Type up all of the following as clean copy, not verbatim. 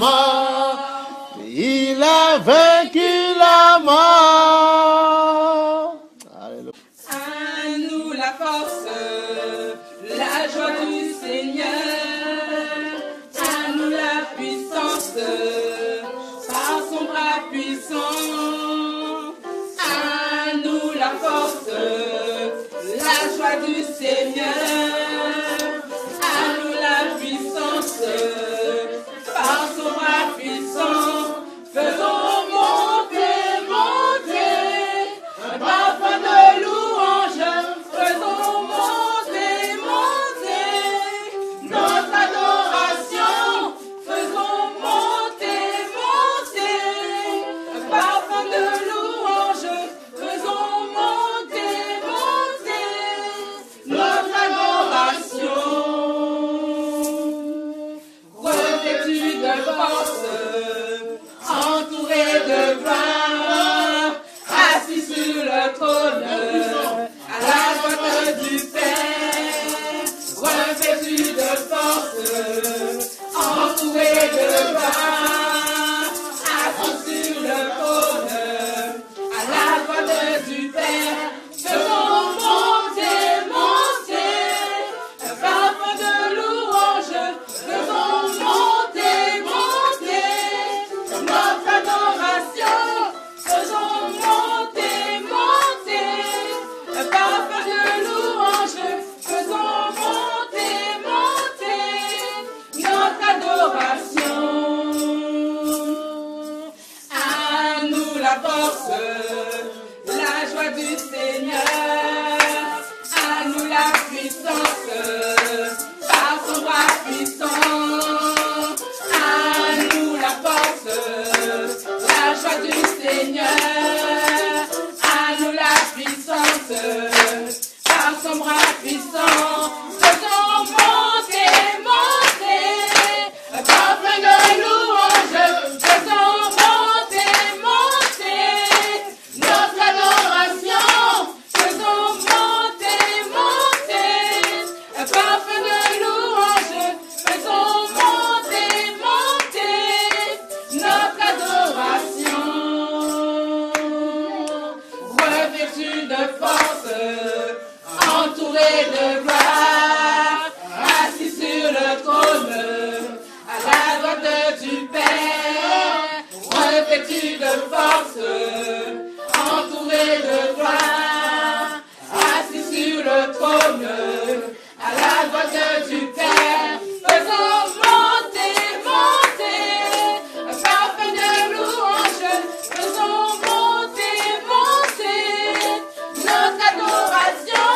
mort. Il a vaincu la mort. Alléluia. À nous la force, la joie du Seigneur. À nous la puissance, par son bras puissant. À nous la force, la joie du Seigneur. À nous la puissance, par son bras puissant. Faisons monter, monter, un parfum de louange. Faisons monter, monter, notre adoration. Faisons monter, monter, un parfum de louange. Faisons monter, monter, notre adoration. Revêtus de force, entouré de gloire, assis sur le trône, à la droite du Père, revêtu de force, entouré de gloire, assis sur le trône, à la droite du Père. Faisons monter, monter, un parfum de louange. Faisons monter, monter, notre adoration. Faisons monter, monter, un parfum de louange. Faisons monter, monter, notre adoration. À nous la force, la joie du Seigneur. À nous la puissance, par son bras puissant. À nous la force, la joie du Seigneur. À nous la puissance, par son bras puissant. Faisons monter, monter, un parfum de louange. Faisons monter, monter, notre adoration. Faisons monter, monter, un parfum de louange. Faisons monter, monter, notre adoration. Revêtus de force, entourés de gloire, assis sur le trône, à la droite du Père. Revêtus de force, entourés de gloire, assis sur le trône, à la droite du Père. Faisons monter, monter, un parfum de louange. Faisons monter, monter, notre adoration.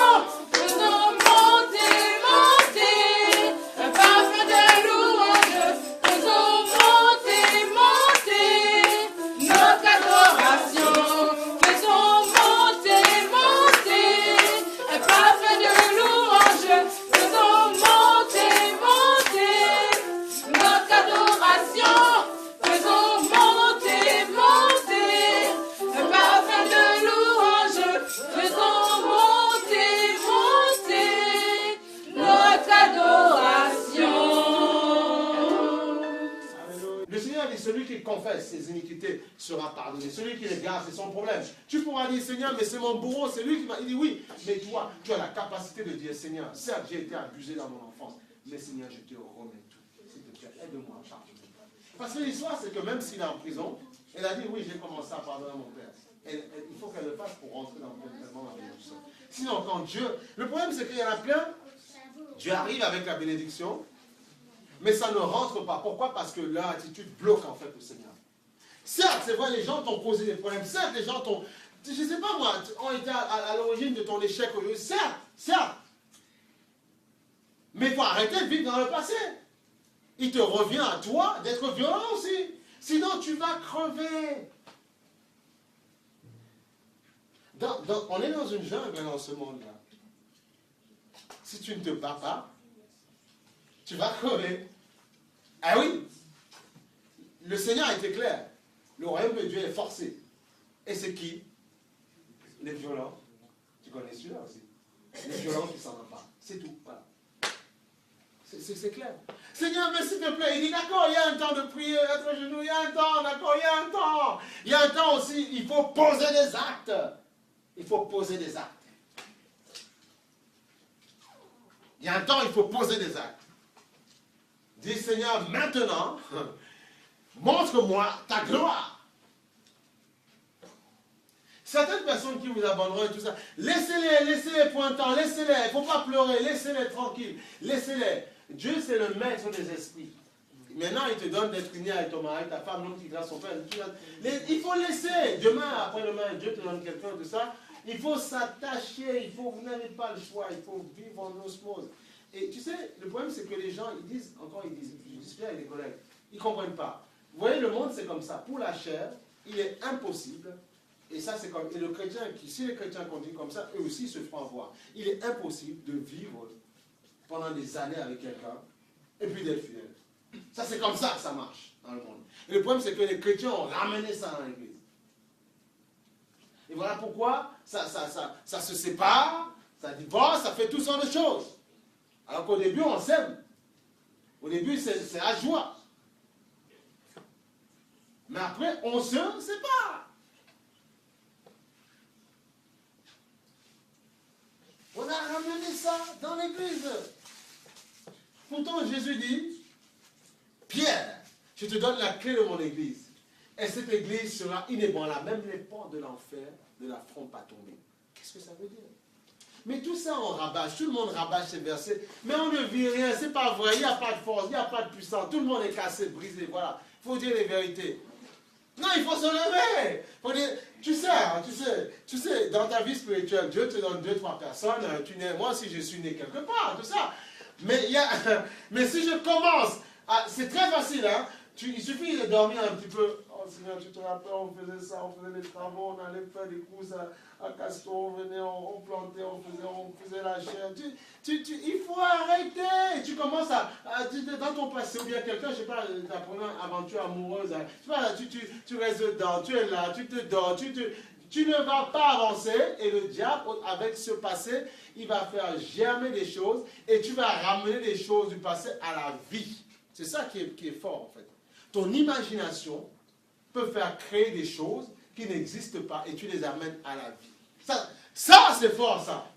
Faisons monter, monter, un parfum de louange. Faisons monter, monter, notre adoration. Faisons monter, monter, un parfum de louange. Faisons monter, monter, notre adoration. Faisons monter, monter, un parfum de louange. Faisons monter, monter, notre adoration. Le Seigneur dit, celui qui confesse ses iniquités sera pardonné. Celui qui les garde, c'est son problème. Tu pourras dire, Seigneur, mais c'est mon bourreau, c'est lui qui m'a... Il dit, oui, mais toi, tu as la capacité de dire, Seigneur, certes, j'ai été abusé dans mon enfance, mais Seigneur, je te remets tout. S'il te plaît, aide-moi, pardonne-moi. Parce que l'histoire, c'est que même s'il est en prison, elle a dit, oui, j'ai commencé à pardonner à mon père. Il faut qu'elle le fasse pour rentrer dans le pleinement la bénédiction. Sinon, quand Dieu... Le problème, c'est qu'il y en a plein, Dieu arrive avec la bénédiction, mais ça ne rentre pas. Pourquoi? Parce que leur attitude bloque en fait le Seigneur. Certes, c'est vrai, les gens t'ont posé des problèmes. Certes, les gens t'ont... Je ne sais pas moi, ont été à l'origine de ton échec. Certes, certes. Mais il faut arrêter de vivre dans le passé. Il te revient à toi d'être violent aussi. Sinon, tu vas crever. On est dans une jungle dans ce monde-là. Si tu ne te bats pas, tu vas crever. Ah oui, le Seigneur a été clair. Le royaume de Dieu est forcé. Et c'est qui? Les violents. Tu connais celui-là aussi. Les violents qui s'en emparent. C'est tout. Voilà. C'est clair. Seigneur, mais s'il te plaît, il dit d'accord, il y a un temps de prier, être à genoux, il y a un temps, d'accord, il y a un temps. Il y a un temps aussi, il faut poser des actes. Il faut poser des actes. Il y a un temps, il faut poser des actes. Dis Seigneur, maintenant, montre-moi ta gloire. Certaines personnes qui vous abandonneront et tout ça, laissez-les pointants, laissez-les, il ne faut pas pleurer, laissez-les tranquilles, laissez-les. Dieu, c'est le maître des esprits. Maintenant, il te donne d'être uni avec ton mari, ta femme, l'homme qui grâce son père. Il faut laisser. Demain, après-demain, Dieu te donne quelqu'un, tout ça. Il faut s'attacher, vous n'avez pas le choix, il faut vivre en osmose. Et tu sais, le problème, c'est que les gens, ils disent bien avec des collègues, ils ne comprennent pas. Vous voyez, le monde, c'est comme ça. Pour la chair, il est impossible, et ça, c'est comme, et le chrétien, si les chrétiens continuent comme ça, eux aussi se feront voir. Il est impossible de vivre pendant des années avec quelqu'un, et puis d'être fidèle. Ça, c'est comme ça que ça marche dans le monde. Et le problème, c'est que les chrétiens ont ramené ça dans l'église. Et voilà pourquoi ça se sépare, ça divorce, ça fait toutes sortes de choses. Alors qu'au début, on s'aime. Au début, c'est la joie. Mais après, on se sépare. On a ramené ça dans l'église. Pourtant, Jésus dit, Pierre, je te donne la clé de mon église. Et cette église sera inébranlable. Même les portes de l'enfer ne la feront pas tomber. Qu'est-ce que ça veut dire? Mais tout ça, on rabâche. Tout le monde rabâche ces versets. Mais on ne vit rien. C'est pas vrai. Il n'y a pas de force. Il n'y a pas de puissance. Tout le monde est cassé, brisé. Voilà. Il faut dire les vérités. Non, il faut se lever. Faut dire, tu sais, dans ta vie spirituelle, Dieu te donne 2-3 personnes. Moi aussi, je suis né quelque part. Tout ça. Mais si je commence, c'est très facile, hein. Il suffit de dormir un petit peu. Oh Seigneur, tu te rappelles, on faisait ça, on faisait des travaux, on allait faire des courses à Castor, on venait, on plantait, on faisait la chair. Il faut arrêter. Tu commences dans ton passé, ou bien quelqu'un, je ne sais pas, ta première aventure amoureuse, tu restes dedans, tu es là, tu te dors, tu ne vas pas avancer, et le diable, avec ce passé, il va faire germer des choses, et tu vas ramener des choses du passé à la vie. C'est ça qui est fort, en fait. Ton imagination peut faire créer des choses qui n'existent pas, et tu les amènes à la vie. Ça c'est fort, ça.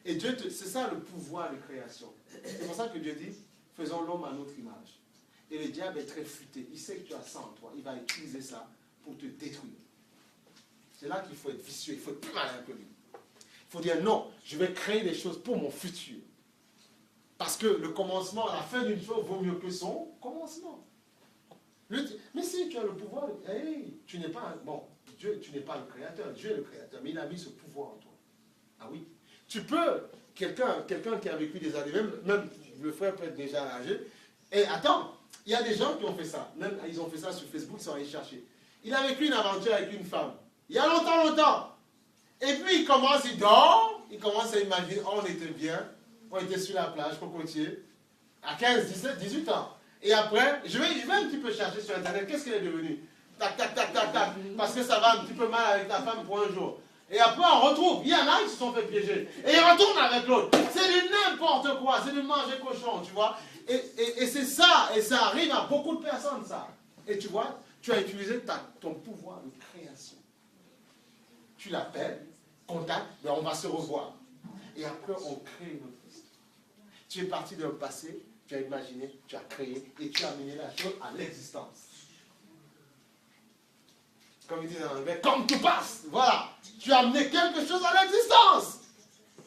Et Dieu, c'est ça le pouvoir de création. C'est pour ça que Dieu dit, faisons l'homme à notre image. Et le diable est très futé. Il sait que tu as ça en toi. Il va utiliser ça pour te détruire. C'est là qu'il faut être vicieux. Il faut être plus malin que lui. Il faut dire non, je vais créer des choses pour mon futur. Parce que le commencement, la fin d'une chose vaut mieux que son commencement. Mais si tu as le pouvoir, tu n'es pas, Dieu, tu n'es pas le créateur, Dieu est le créateur, mais il a mis ce pouvoir en toi. Ah oui. Tu peux, quelqu'un qui a vécu des années, même le frère peut être déjà âgé, et attends, il y a des gens qui ont fait ça, même ils ont fait ça sur Facebook, ils sont allés chercher. Il a vécu une aventure avec une femme, il y a longtemps. Et puis il dort, il commence à imaginer, on était bien, on était sur la plage, cocotier, à 15, 17, 18 ans. Et après, je vais un petit peu chercher sur Internet, qu'est-ce qu'elle est devenue? Tac, parce que ça va un petit peu mal avec ta femme pour un jour. Et après, on retrouve, il y en a qui se sont fait piéger. Et ils retournent avec l'autre. C'est du n'importe quoi, c'est du manger cochon, tu vois. Et c'est ça, et ça arrive à beaucoup de personnes, ça. Et tu vois, tu as utilisé ton pouvoir de création. Tu l'appelles, contact, ben on va se revoir. Et après, on crée une autre histoire. Tu es parti d'un passé, tu as imaginé, tu as créé, et tu as amené la chose à l'existence. Comme ils disent en anglais, come to pass. Voilà. Tu as amené quelque chose à l'existence.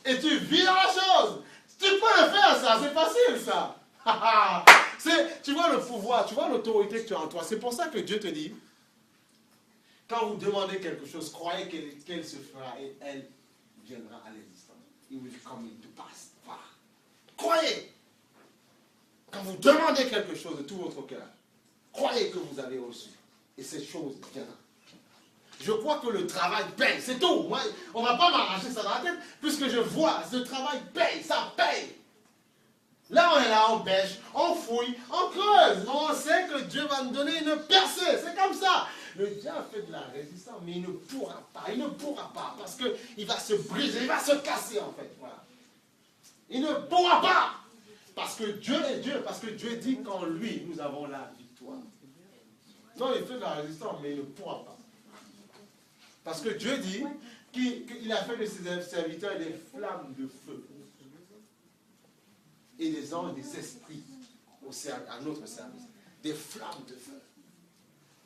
Et tu vis dans la chose. Tu peux le faire, ça. C'est facile, ça. Tu vois le pouvoir, tu vois l'autorité que tu as en toi. C'est pour ça que Dieu te dit, quand vous demandez quelque chose, croyez qu'elle se fera et elle viendra à l'existence. It will come to pass. Voilà. Croyez. Quand vous demandez quelque chose de tout votre cœur, croyez que vous avez reçu. Et cette chose viendra. Je crois que le travail paye, c'est tout. Moi, on ne va pas m'arracher ça dans la tête, puisque je vois, ce travail paye, ça paye. Là, on est là, on pêche, on fouille, on creuse. On sait que Dieu va nous donner une percée, c'est comme ça. Le diable fait de la résistance, mais il ne pourra pas, parce qu'il va se briser, il va se casser en fait. Voilà. Il ne pourra pas, parce que Dieu est Dieu, parce que Dieu dit qu'en lui, nous avons la victoire. Non, il fait de la résistance, mais il ne pourra pas. Parce que Dieu dit qu'il a fait de ses serviteurs des flammes de feu. Et des anges, des esprits à notre service. Des flammes de feu.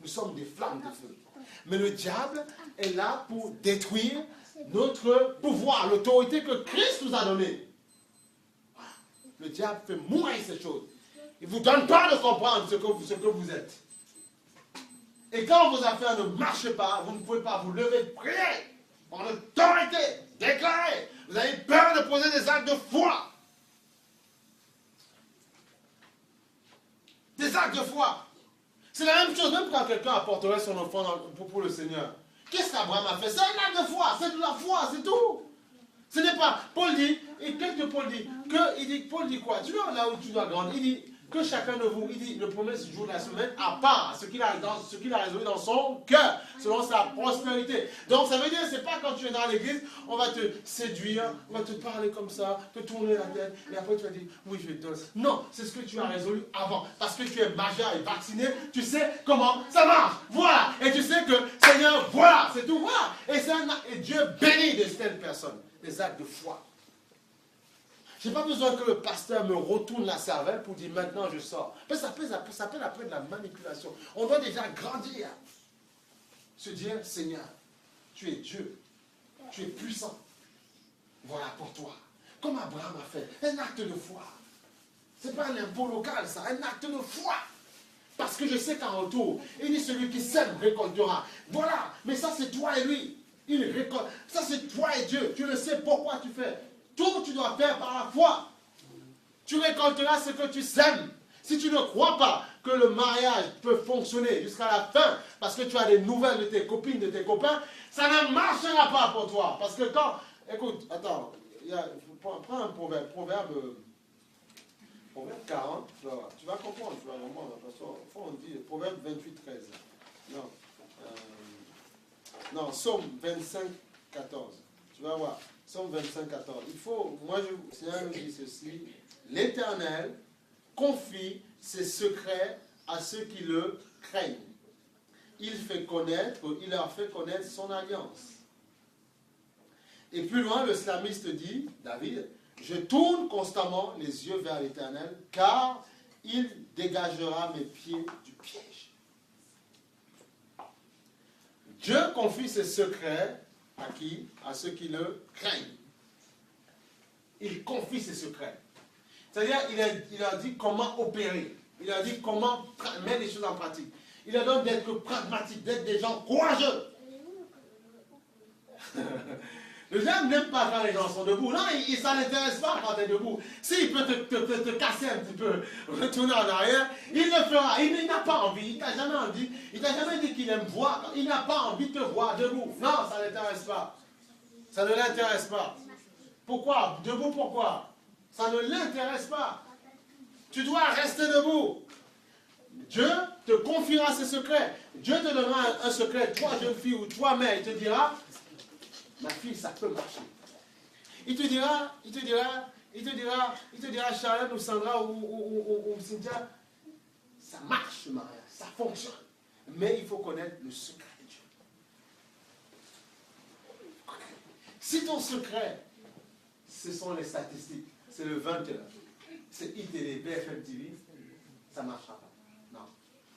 Nous sommes des flammes de feu. Mais le diable est là pour détruire notre pouvoir, l'autorité que Christ nous a donnée. Le diable fait mourir ces choses. Il ne vous donne pas de comprendre ce que vous êtes. Et quand vos affaires ne marchent pas, vous ne pouvez pas vous lever, prier, en autorité, déclarer. Vous avez peur de poser des actes de foi. Des actes de foi. C'est la même chose, même quand quelqu'un apporterait son offrande pour le Seigneur. Qu'est-ce qu'Abraham a fait? C'est un acte de foi, c'est de la foi, c'est tout. Ce n'est pas, Paul dit, et qu'est-ce que Paul dit? Paul dit quoi? Tu vois là où tu dois grandir, il dit que chacun de vous, il dit le premier jour de la semaine, à part ce qu'il a résolu dans son cœur, selon sa prospérité. Donc ça veut dire, c'est pas quand tu es dans l'église, on va te séduire, on va te parler comme ça, te tourner la tête, et après tu vas dire, oui je te donne. Non, c'est ce que tu as résolu avant. Parce que tu es majeur et vacciné, tu sais comment ça marche. Voilà. Et tu sais que, Seigneur, voilà, c'est tout, voilà. Et Dieu bénit de telles personnes, des actes de foi. Je n'ai pas besoin que le pasteur me retourne la cervelle pour dire maintenant je sors. Ça s'appelle après de la manipulation. On doit déjà grandir. Se dire, Seigneur, tu es Dieu. Tu es puissant. Voilà pour toi. Comme Abraham a fait. Un acte de foi. Ce n'est pas un impôt local, ça. Un acte de foi. Parce que je sais qu'en retour, il dit celui qui sème récoltera. Voilà. Mais ça, c'est toi et lui. Il récolte. Ça, c'est toi et Dieu. Tu le sais pourquoi tu fais. Tout tu dois faire par la foi. Tu récolteras ce que tu sèmes. Si tu ne crois pas que le mariage peut fonctionner jusqu'à la fin, parce que tu as des nouvelles de tes copines, de tes copains, ça ne marchera pas pour toi. Parce que quand... Écoute, attends, prends un proverbe. Proverbe 40, tu vas comprendre, parce qu'on dit, proverbe 28, 13. Non, Somme 25, 14. Tu vas voir. Somme 25, 14. Le Seigneur nous dit ceci, l'Éternel confie ses secrets à ceux qui le craignent. Il leur fait connaître son alliance. Et plus loin, le psalmiste dit, David, je tourne constamment les yeux vers l'Éternel, car il dégagera mes pieds du piège. Dieu confie ses secrets à qui? À ceux qui le craignent. Il confie ses secrets. C'est-à-dire, il a dit comment opérer. Il a dit comment mettre les choses en pratique. Il a donc d'être pragmatique, d'être des gens courageux. Le diable n'aime pas quand les gens sont debout. Non, ça ne l'intéresse pas quand tu es debout. S'il peut te casser un petit peu, retourner en arrière, il le fera. Il n'a pas envie. Il t'a jamais dit qu'il aime voir. Il n'a pas envie de te voir debout. Non, ça ne l'intéresse pas. Ça ne l'intéresse pas. Pourquoi? Debout, pourquoi? Ça ne l'intéresse pas. Tu dois rester debout. Dieu te confiera ses secrets. Dieu te donnera un secret, toi jeune fille ou toi mère, il te dira, ma fille, ça peut marcher. Il te dira, Charlotte ou Sandra ou Cynthia, ça marche, Maria, ça fonctionne. Mais il faut connaître le secret de Dieu. Si ton secret, ce sont les statistiques, c'est le 21, c'est ITV, BFM TV, ça ne marchera pas. Non.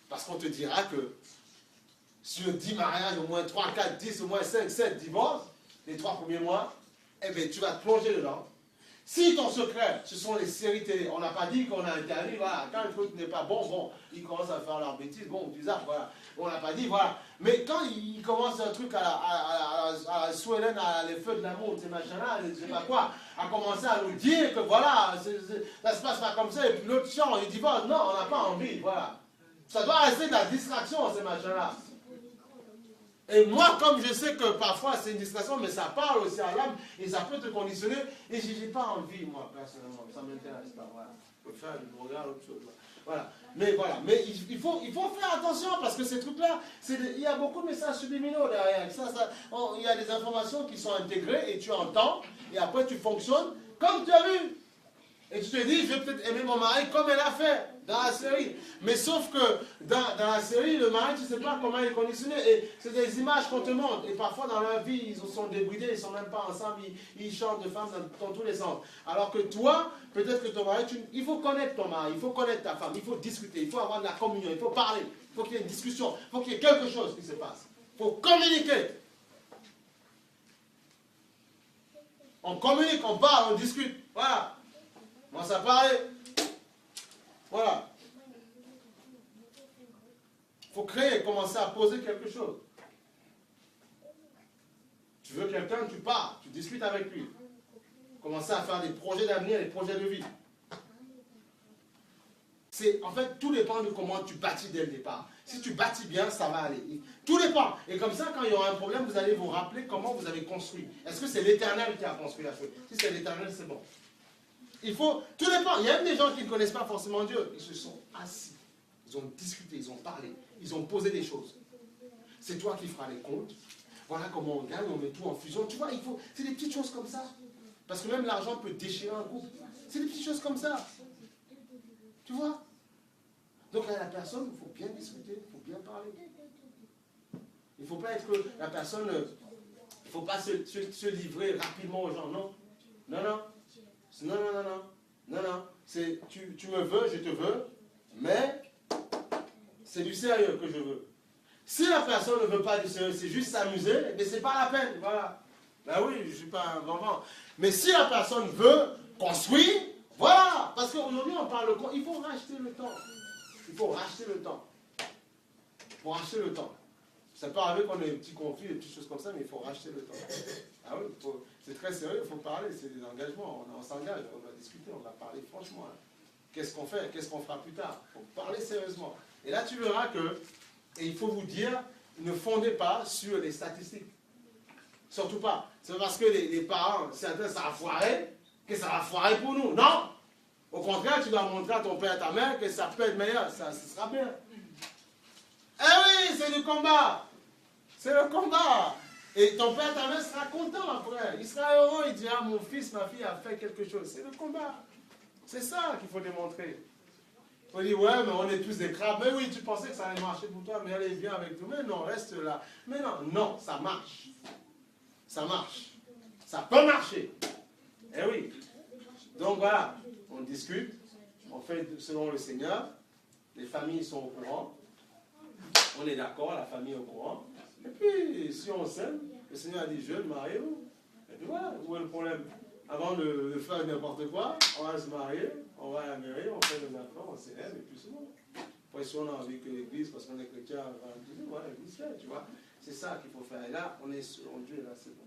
Parce qu'on te dira que sur 10 mariages, au moins 3, 4, 10, au moins 5, 7 divorces, les 3 premiers mois, eh bien, tu vas te plonger dedans. Si ton secret, ce sont les séries télé, on n'a pas dit qu'on a interdit, voilà, quand le truc n'est pas bon, ils commencent à faire leur bêtise, bon, bizarre, voilà. On n'a pas dit, voilà. Mais quand ils commencent un truc à la Sweden, à les feux de l'amour, ces machins-là, je ne sais pas quoi, à commencer à nous dire que voilà, ça se passe pas comme ça, et puis l'autre chant, il dit, bon, non, on n'a pas envie, voilà. Ça doit rester de la distraction, ces machins-là. Et moi, comme je sais que parfois c'est une distraction, mais ça parle aussi à l'âme, et ça peut te conditionner, et je n'ai pas envie, moi, personnellement, ça ne m'intéresse pas, voilà. Je peux faire du regard, autre chose, voilà. Mais voilà, mais il faut faire attention, parce que ces trucs-là, il y a beaucoup de messages subliminaux derrière. Il y a des informations qui sont intégrées, et tu entends, et après tu fonctionnes comme tu as vu. Et tu te dis, je vais peut-être aimer mon mari comme elle a fait dans la série. Mais sauf que dans la série, le mari, tu ne sais pas comment il est conditionné. Et c'est des images qu'on te montre. Et parfois dans leur vie, ils sont débridés, ils ne sont même pas ensemble, ils changent de femme dans tous les sens. Alors que toi, peut-être que ton mari, il faut connaître ton mari, il faut connaître ta femme, il faut discuter, il faut avoir de la communion, il faut parler, il faut qu'il y ait une discussion, il faut qu'il y ait quelque chose qui se passe. Il faut communiquer. On communique, on parle, on discute. Voilà. On commence à parler. Voilà. Il faut créer, commencer à poser quelque chose. Tu veux quelqu'un, tu pars, tu discutes avec lui. Commencer à faire des projets d'avenir, des projets de vie. En fait, tout dépend de comment tu bâtis dès le départ. Si tu bâtis bien, ça va aller. Tout dépend. Et comme ça, quand il y aura un problème, vous allez vous rappeler comment vous avez construit. Est-ce que c'est l'Éternel qui a construit la chose? Si c'est l'Éternel, c'est bon. Tout dépend. Il y a même des gens qui ne connaissent pas forcément Dieu. Ils se sont assis. Ils ont discuté, ils ont parlé. Ils ont posé des choses. C'est toi qui feras les comptes. Voilà comment on gagne, on met tout en fusion. Tu vois, c'est des petites choses comme ça. Parce que même l'argent peut déchirer un couple. C'est des petites choses comme ça. Tu vois? Donc à la personne, il faut bien discuter, il faut bien parler. Il ne faut pas être que la personne, il ne faut pas se livrer rapidement aux gens. Non. Non, non. Non, non, non, non. Non, non. C'est tu me veux, je te veux, mais c'est du sérieux que je veux. Si la personne ne veut pas du sérieux, c'est juste s'amuser, mais c'est pas la peine. Voilà. Ben oui, je ne suis pas un grand. Mais si la personne veut construire, voilà. Parce qu'aujourd'hui, on parle de... Il faut racheter le temps. Il faut racheter le temps. Il faut racheter le temps. Ça peut arriver qu'on ait des petits conflits, des petites choses comme ça, mais il faut racheter le temps. Ah oui, c'est très sérieux, il faut parler, c'est des engagements. On s'engage, on va discuter, on va parler franchement. Hein. Qu'est-ce qu'on fait? Qu'est-ce qu'on fera plus tard? Il faut parler sérieusement. Et là, tu verras que, et il faut vous dire, ne fondez pas sur les statistiques. Surtout pas. C'est parce que les parents, certains, ça a foiré, que ça va foirer pour nous. Non! Au contraire, tu dois montrer à ton père et à ta mère que ça peut être meilleur, ça sera bien. Eh oui, c'est le combat. C'est le combat. Et ton père et ta mère sera content après. Il sera heureux, il dira, mon fils, ma fille a fait quelque chose. C'est le combat. C'est ça qu'il faut démontrer. Il faut dire, ouais, mais on est tous des crabes. Mais oui, tu pensais que ça allait marcher pour toi, mais allez, viens avec nous. Mais non, reste là. Mais non, non, ça marche. Ça marche. Ça peut marcher. Eh oui. Donc voilà, on discute, on fait selon le Seigneur, les familles sont au courant, on est d'accord, la famille est au courant, et puis si on s'aime, le Seigneur a dit jeune, mariez-vous. Et puis voilà, où est le problème? Avant de faire n'importe quoi, on va se marier, on va à la mairie, on fait des enfants, on s'aime, et puis c'est bon. Après si on a envie que l'église, parce qu'on est chrétien, voilà, l'église fait, tu vois. C'est ça qu'il faut faire. Et là, on est selon Dieu, là c'est bon.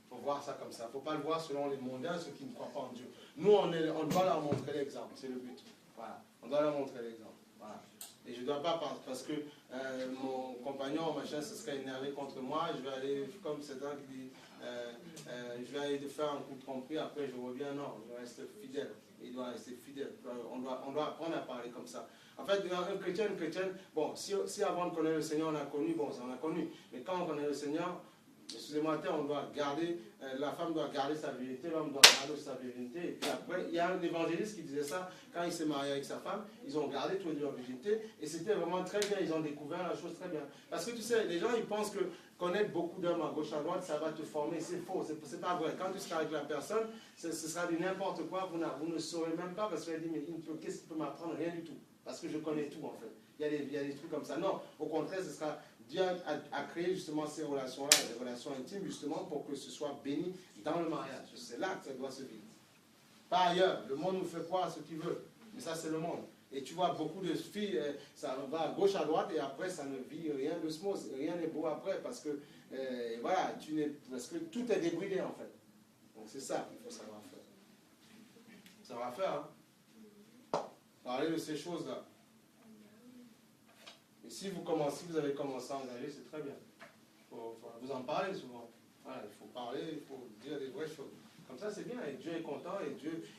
Il faut voir ça comme ça. Il ne faut pas le voir selon les mondains, ceux qui ne croient pas en Dieu. Nous, on doit leur montrer l'exemple. C'est le but. Voilà. On doit leur montrer l'exemple. Voilà. Et je ne dois pas, parce que mon compagnon, machin, se serait énervé contre moi, je vais aller, comme c'est un qui dit, je vais aller faire un coup de tromperie, après je reviens. Non, je reste fidèle. Il doit rester fidèle. On doit apprendre à parler comme ça. En fait, un chrétien, une chrétienne, bon, si avant de connaître le Seigneur, on a connu, bon, ça on a connu. Mais quand on connaît le Seigneur, excusez-moi, on doit garder, la femme doit garder sa virginité, l'homme doit garder sa virginité. Et puis après, il y a un évangéliste qui disait ça, quand il s'est marié avec sa femme, ils ont gardé tous les deux leur virginité, et c'était vraiment très bien, ils ont découvert la chose très bien. Parce que tu sais, les gens, ils pensent que connaître beaucoup d'hommes à gauche, à droite, ça va te former, c'est faux, c'est pas vrai. Quand tu seras avec la personne, ce sera du n'importe quoi, vous ne saurez même pas, parce qu'elle dit, mais qu'est-ce qu'il peut m'apprendre? Rien du tout, parce que je connais tout en fait. Il y a des trucs comme ça. Non, au contraire, ce sera... Dieu a créé justement ces relations-là, des relations intimes, justement pour que ce soit béni dans le mariage. C'est là que ça doit se vivre. Pas ailleurs. Le monde nous fait croire ce qu'il veut. Mais ça, c'est le monde. Et tu vois, beaucoup de filles, ça va à gauche, à droite, et après, ça ne vit rien de smooth. Rien n'est beau après, parce que, voilà, parce que tout est débridé, en fait. Donc, c'est ça qu'il faut savoir faire. Savoir faire, hein. Parler de ces choses-là. Et si vous avez commencé à engager, c'est très bien. Il faut vous en parler souvent. Voilà, il faut parler, il faut dire des vraies choses. Comme ça, c'est bien. Et Dieu est content.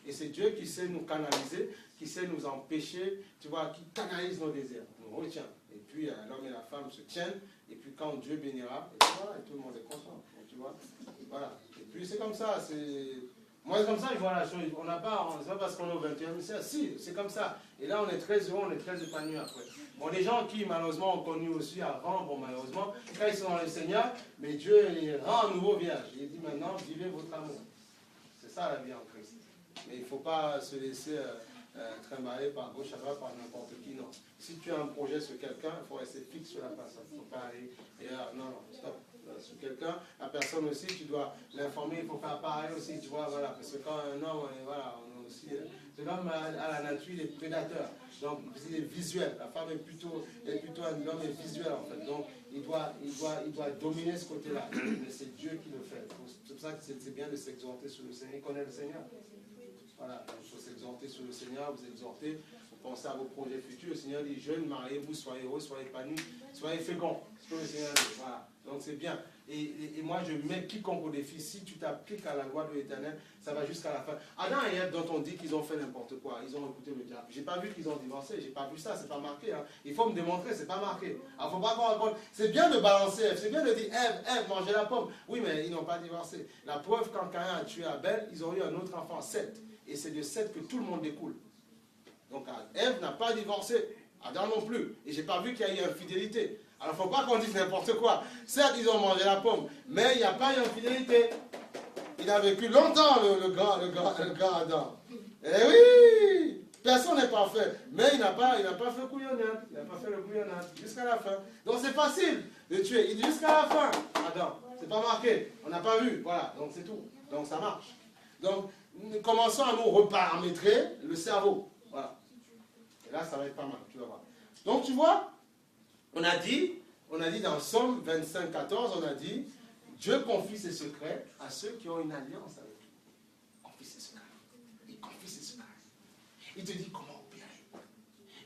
Et c'est Dieu qui sait nous canaliser, qui sait nous empêcher, tu vois, qui canalise nos désirs, nous retient. Et puis, l'homme et la femme se tiennent. Et puis, quand Dieu bénira, et voilà, et tout le monde est content. Tu vois, voilà. Et puis, c'est comme ça. Moi, c'est comme ça, je vois la chose. On n'a pas, c'est pas parce qu'on est au 21e siècle. Si, c'est comme ça. Et là, on est très heureux, on est très épanoui après. Bon, les gens qui, malheureusement, ont connu aussi avant, bon, malheureusement, quand ils sont dans le Seigneur, mais Dieu les rend à nouveau vierges. Il dit maintenant, vivez votre amour. C'est ça la vie en Christ. Mais il ne faut pas se laisser trimballer par gauche à droite par n'importe qui, non. Si tu as un projet sur quelqu'un, il faut rester fixe sur la personne. Il ne faut pas aller ailleurs. Non, non, stop. Sur quelqu'un, la personne aussi, tu dois l'informer, il faut faire pareil aussi, tu vois, voilà. Parce que quand un homme, voilà, on est aussi. L'homme à la nature, il est prédateur. Donc, il est visuel. La femme est plutôt l'homme est visuel en fait. Donc, il doit dominer ce côté-là. Mais c'est Dieu qui le fait. C'est pour ça que c'est bien de s'exhorter sur le Seigneur. Il connaît le Seigneur. Voilà, il faut s'exhorter sur le Seigneur, vous exhorter, vous pensez à vos projets futurs. Le Seigneur dit, jeunes, mariez-vous, soyez heureux, soyez épanouis, soyez féconds. C'est ce que le Seigneur dit. Voilà. Donc c'est bien. Et moi, je mets quiconque au défi, si tu t'appliques à la loi de l'Éternel, ça va jusqu'à la fin. Adam et Ève, dont on dit qu'ils ont fait n'importe quoi, ils ont écouté le diable. J'ai pas vu qu'ils ont divorcé, j'ai pas vu ça, c'est pas marqué. Hein. Il faut me démontrer, c'est pas marqué. Alors, faut pas qu'on raconte. C'est bien de balancer Ève, c'est bien de dire Ève, mangez la pomme. Oui, mais ils n'ont pas divorcé. La preuve, quand Caïn a tué Abel, ils ont eu un autre enfant, Seth. Et c'est de Seth que tout le monde découle. Donc Ève n'a pas divorcé, Adam non plus. Et j'ai pas vu qu'il y a eu infidélité. Alors il ne faut pas qu'on dise n'importe quoi. Certes, ils ont mangé la pomme, mais il n'y a pas eu infidélité. Il a vécu longtemps, le grand Adam. Eh oui, personne n'est parfait. Mais il n'a pas fait couillonnade. Il n'a pas fait le couillonnade jusqu'à la fin. Donc c'est facile de tuer. Il dit jusqu'à la fin, Adam. C'est pas marqué. On n'a pas vu. Voilà, donc c'est tout. Donc ça marche. Donc, commençons à nous reparamétrer le cerveau. Voilà. Et là, ça va être pas mal, tu vas voir. Donc, tu vois, on a dit dans Somme 25, 14, on a dit, Dieu confie ses secrets à ceux qui ont une alliance avec lui. Confie ses secrets. Il confie ses secrets. Il te dit comment opérer.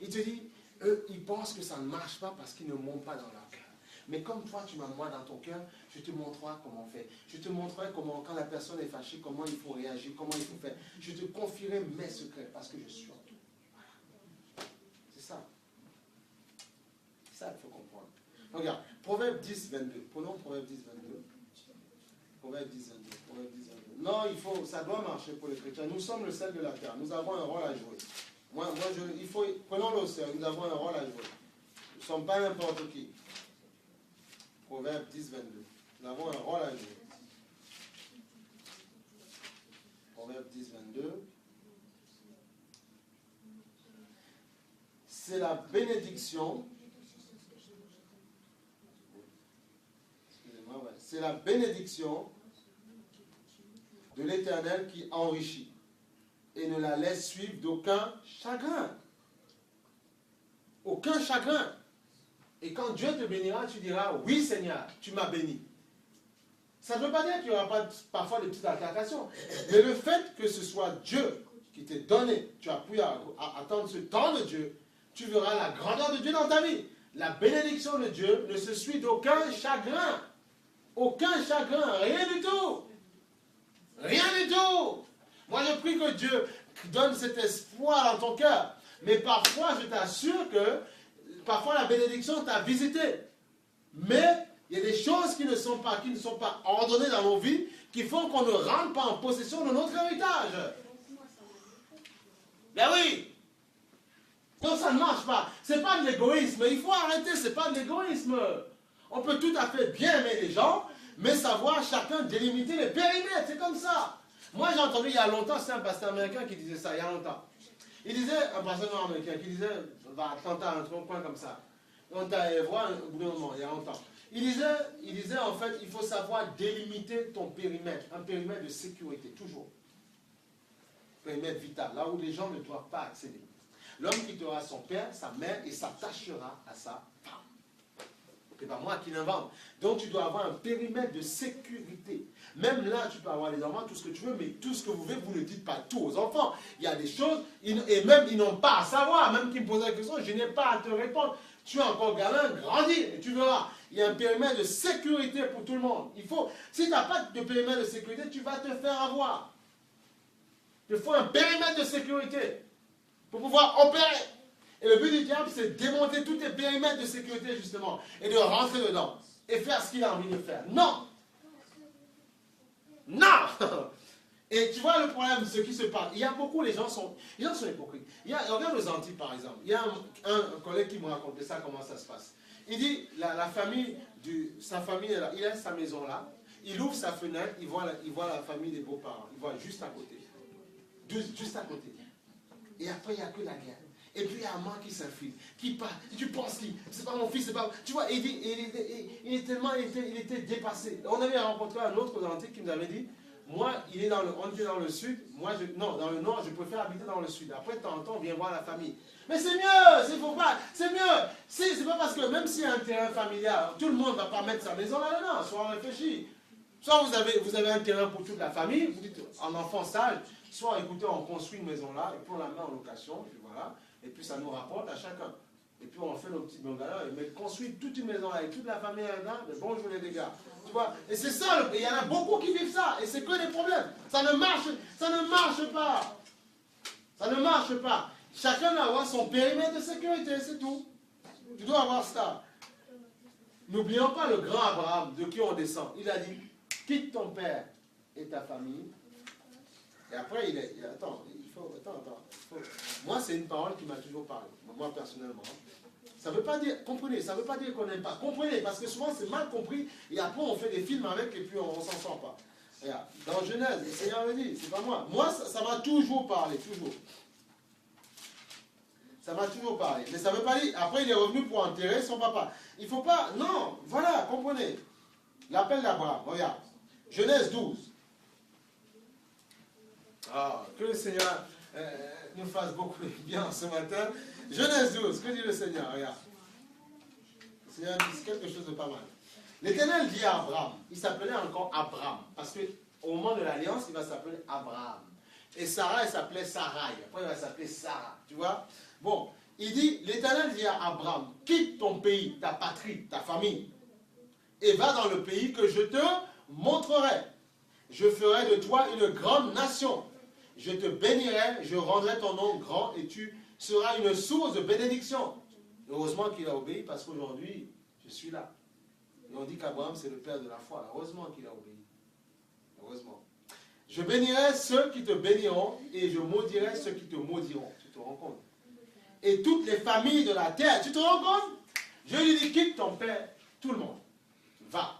Il te dit, eux, ils pensent que ça ne marche pas parce qu'ils ne montent pas dans leur cœur. Mais comme toi, tu m'as moi dans ton cœur, je te montrerai comment faire. Je te montrerai comment, quand la personne est fâchée, comment il faut réagir, comment il faut faire. Je te confierai mes secrets parce que je suis en toi. Voilà. C'est ça. C'est ça qu'il faut comprendre. Regarde, Proverbe 10, 22. Prenons Proverbe 10, 22. Proverbe 10, 22. Proverbe 10, 22. Non, ça doit marcher pour les chrétiens. Nous sommes le sel de la terre. Nous avons un rôle à jouer. Prenons-le au sérieux. Nous avons un rôle à jouer. Nous ne sommes pas n'importe qui. Proverbe 10, 22. Nous avons un rôle à jouer. Proverbe 10, 22. C'est la bénédiction. Excusez-moi, ouais. C'est la bénédiction de l'Éternel qui enrichit et ne la laisse suivre d'aucun chagrin. Aucun chagrin. Et quand Dieu te bénira, tu diras, oui Seigneur, tu m'as béni. Ça ne veut pas dire qu'il n'y aura pas parfois des petites altercations. Mais le fait que ce soit Dieu qui t'ait donné, tu as pu attendre ce temps de Dieu, tu verras la grandeur de Dieu dans ta vie. La bénédiction de Dieu ne se suit d'aucun chagrin. Aucun chagrin, rien du tout. Rien du tout. Moi je prie que Dieu donne cet espoir dans ton cœur. Mais parfois, je t'assure que parfois la bénédiction t'a visité. Mais il y a des choses qui ne sont pas ordonnées dans nos vies qui font qu'on ne rentre pas en possession de notre héritage. Ben oui. Donc ça ne marche pas. Ce n'est pas de l'égoïsme. Il faut arrêter, ce n'est pas de l'égoïsme. On peut tout à fait bien aimer les gens, mais savoir chacun délimiter les périmètres. C'est comme ça. Moi j'ai entendu il y a longtemps, c'est un pasteur américain qui disait ça, il y a longtemps. Il disait, un pasteur américain qui disait, va à Atlanta, un point comme ça. On t'a voir au bout d'un moment, il y a longtemps. Il disait en fait, il faut savoir délimiter ton périmètre, un périmètre de sécurité, toujours. Périmètre vital, là où les gens ne doivent pas accéder. L'homme quittera son père, sa mère et s'attachera à sa femme. C'est pas moi qui l'invente. Donc tu dois avoir un périmètre de sécurité. Même là, tu peux avoir les enfants, tout ce que tu veux, mais tout ce que vous voulez, vous ne dites pas tout aux enfants. Il y a des choses, et même ils n'ont pas à savoir. Même qu'ils me posent la question, je n'ai pas à te répondre. Tu es encore gamin, grandis, et tu verras. Il y a un périmètre de sécurité pour tout le monde. Si tu n'as pas de périmètre de sécurité, tu vas te faire avoir. Il faut un périmètre de sécurité pour pouvoir opérer. Et le but du diable, c'est de démonter tous tes périmètres de sécurité, justement, et de rentrer dedans, et faire ce qu'il a envie de faire. Non! Non! Et tu vois le problème, ce qui se passe. Il y a beaucoup, les gens sont hypocrites. Regarde aux Antilles, par exemple. Il y a un collègue qui me racontait ça, comment ça se passe. Il dit, sa famille, il a sa maison là. Il ouvre sa fenêtre, il voit la famille des beaux-parents. Il voit juste à côté. Juste à côté. Et après, il n'y a que la guerre. Et puis, il y a un mort qui s'infile, qui part. Et tu penses qu'il, c'est pas mon fils, c'est pas... Tu vois, il était dépassé. On avait rencontré un autre aux Antilles qui nous avait dit, moi, on était dans le sud, dans le nord, je préfère habiter dans le sud. Après, de temps en temps, on vient voir la famille. Mais c'est mieux, c'est mieux. C'est pas parce que même s'il y a un terrain familial, tout le monde ne va pas mettre sa maison là-dedans, soit on réfléchit. Soit vous avez un terrain pour toute la famille, vous dites en enfant sage, soit écoutez, on construit une maison là, et puis on la met en location, et puis voilà, et puis ça nous rapporte à chacun. Et puis on fait nos petits bungalows, mais construire toute une maison là, avec toute la famille là-dedans, mais bonjour les dégâts. Tu vois, et c'est ça, il y en a beaucoup qui vivent ça, et c'est que des problèmes. Ça ne marche pas. Ça ne marche pas. Chacun doit avoir son périmètre de sécurité, c'est tout. Tu dois avoir ça. N'oublions pas le grand Abraham, de qui on descend. Il a dit, quitte ton père et ta famille. Et après, moi, c'est une parole qui m'a toujours parlé, moi personnellement. Ça ne veut pas dire, comprenez, ça ne veut pas dire qu'on n'aime pas. Comprenez, parce que souvent c'est mal compris, et après on fait des films avec, et puis on ne s'en sort pas. Regarde, dans Genèse, le Seigneur me dit, c'est pas moi. Moi, ça m'a toujours parlé, toujours. Ça m'a toujours parlé. Mais ça ne veut pas dire, après il est revenu pour enterrer son papa. Il ne faut pas, non, voilà, comprenez. L'appel d'Abraham, regarde. Genèse 12. Ah, que le Seigneur nous fasse beaucoup de bien ce matin. Genèse 12, que dit le Seigneur? Regarde. Le Seigneur dit quelque chose de pas mal. L'Éternel dit à Abraham, il s'appelait encore Abraham, parce qu'au moment de l'alliance, il va s'appeler Abraham. Et Sarah, elle s'appelait Sarai. Après, elle va s'appeler Sarah. Tu vois? Bon, il dit, l'Éternel dit à Abraham, quitte ton pays, ta patrie, ta famille, et va dans le pays que je te montrerai. Je ferai de toi une grande nation. Je te bénirai, je rendrai ton nom grand, et tu seras une source de bénédiction. Heureusement qu'il a obéi, parce qu'aujourd'hui, je suis là. Et on dit qu'Abraham, c'est le père de la foi. Heureusement qu'il a obéi. Heureusement. Je bénirai ceux qui te béniront, et je maudirai ceux qui te maudiront. Tu te rends compte? Et toutes les familles de la terre, tu te rends compte? Je lui dis, quitte ton père, tout le monde. Va.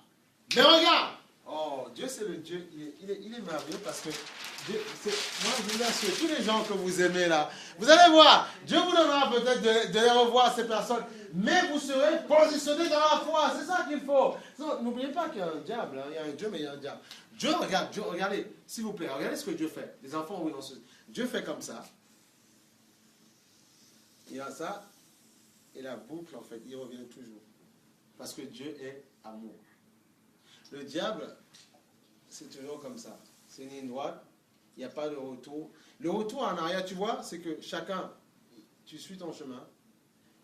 Mais regarde! Oh, Dieu, c'est le Dieu. Il est merveilleux parce que Dieu, moi, je vous assure, tous les gens que vous aimez là, vous allez voir, Dieu vous donnera peut-être de les revoir, ces personnes, mais vous serez positionnés dans la foi. C'est ça qu'il faut. N'oubliez pas qu'il y a un diable. Hein. Il y a un Dieu, mais il y a un diable. Dieu, regardez, s'il vous plaît, regardez ce que Dieu fait. Les enfants, oui, Dieu fait comme ça. Il y a ça, et la boucle, en fait, il revient toujours. Parce que Dieu est amour. Le diable, c'est toujours comme ça. C'est une ligne droite, il n'y a pas de retour. Le retour en arrière, tu vois, c'est que chacun, tu suis ton chemin,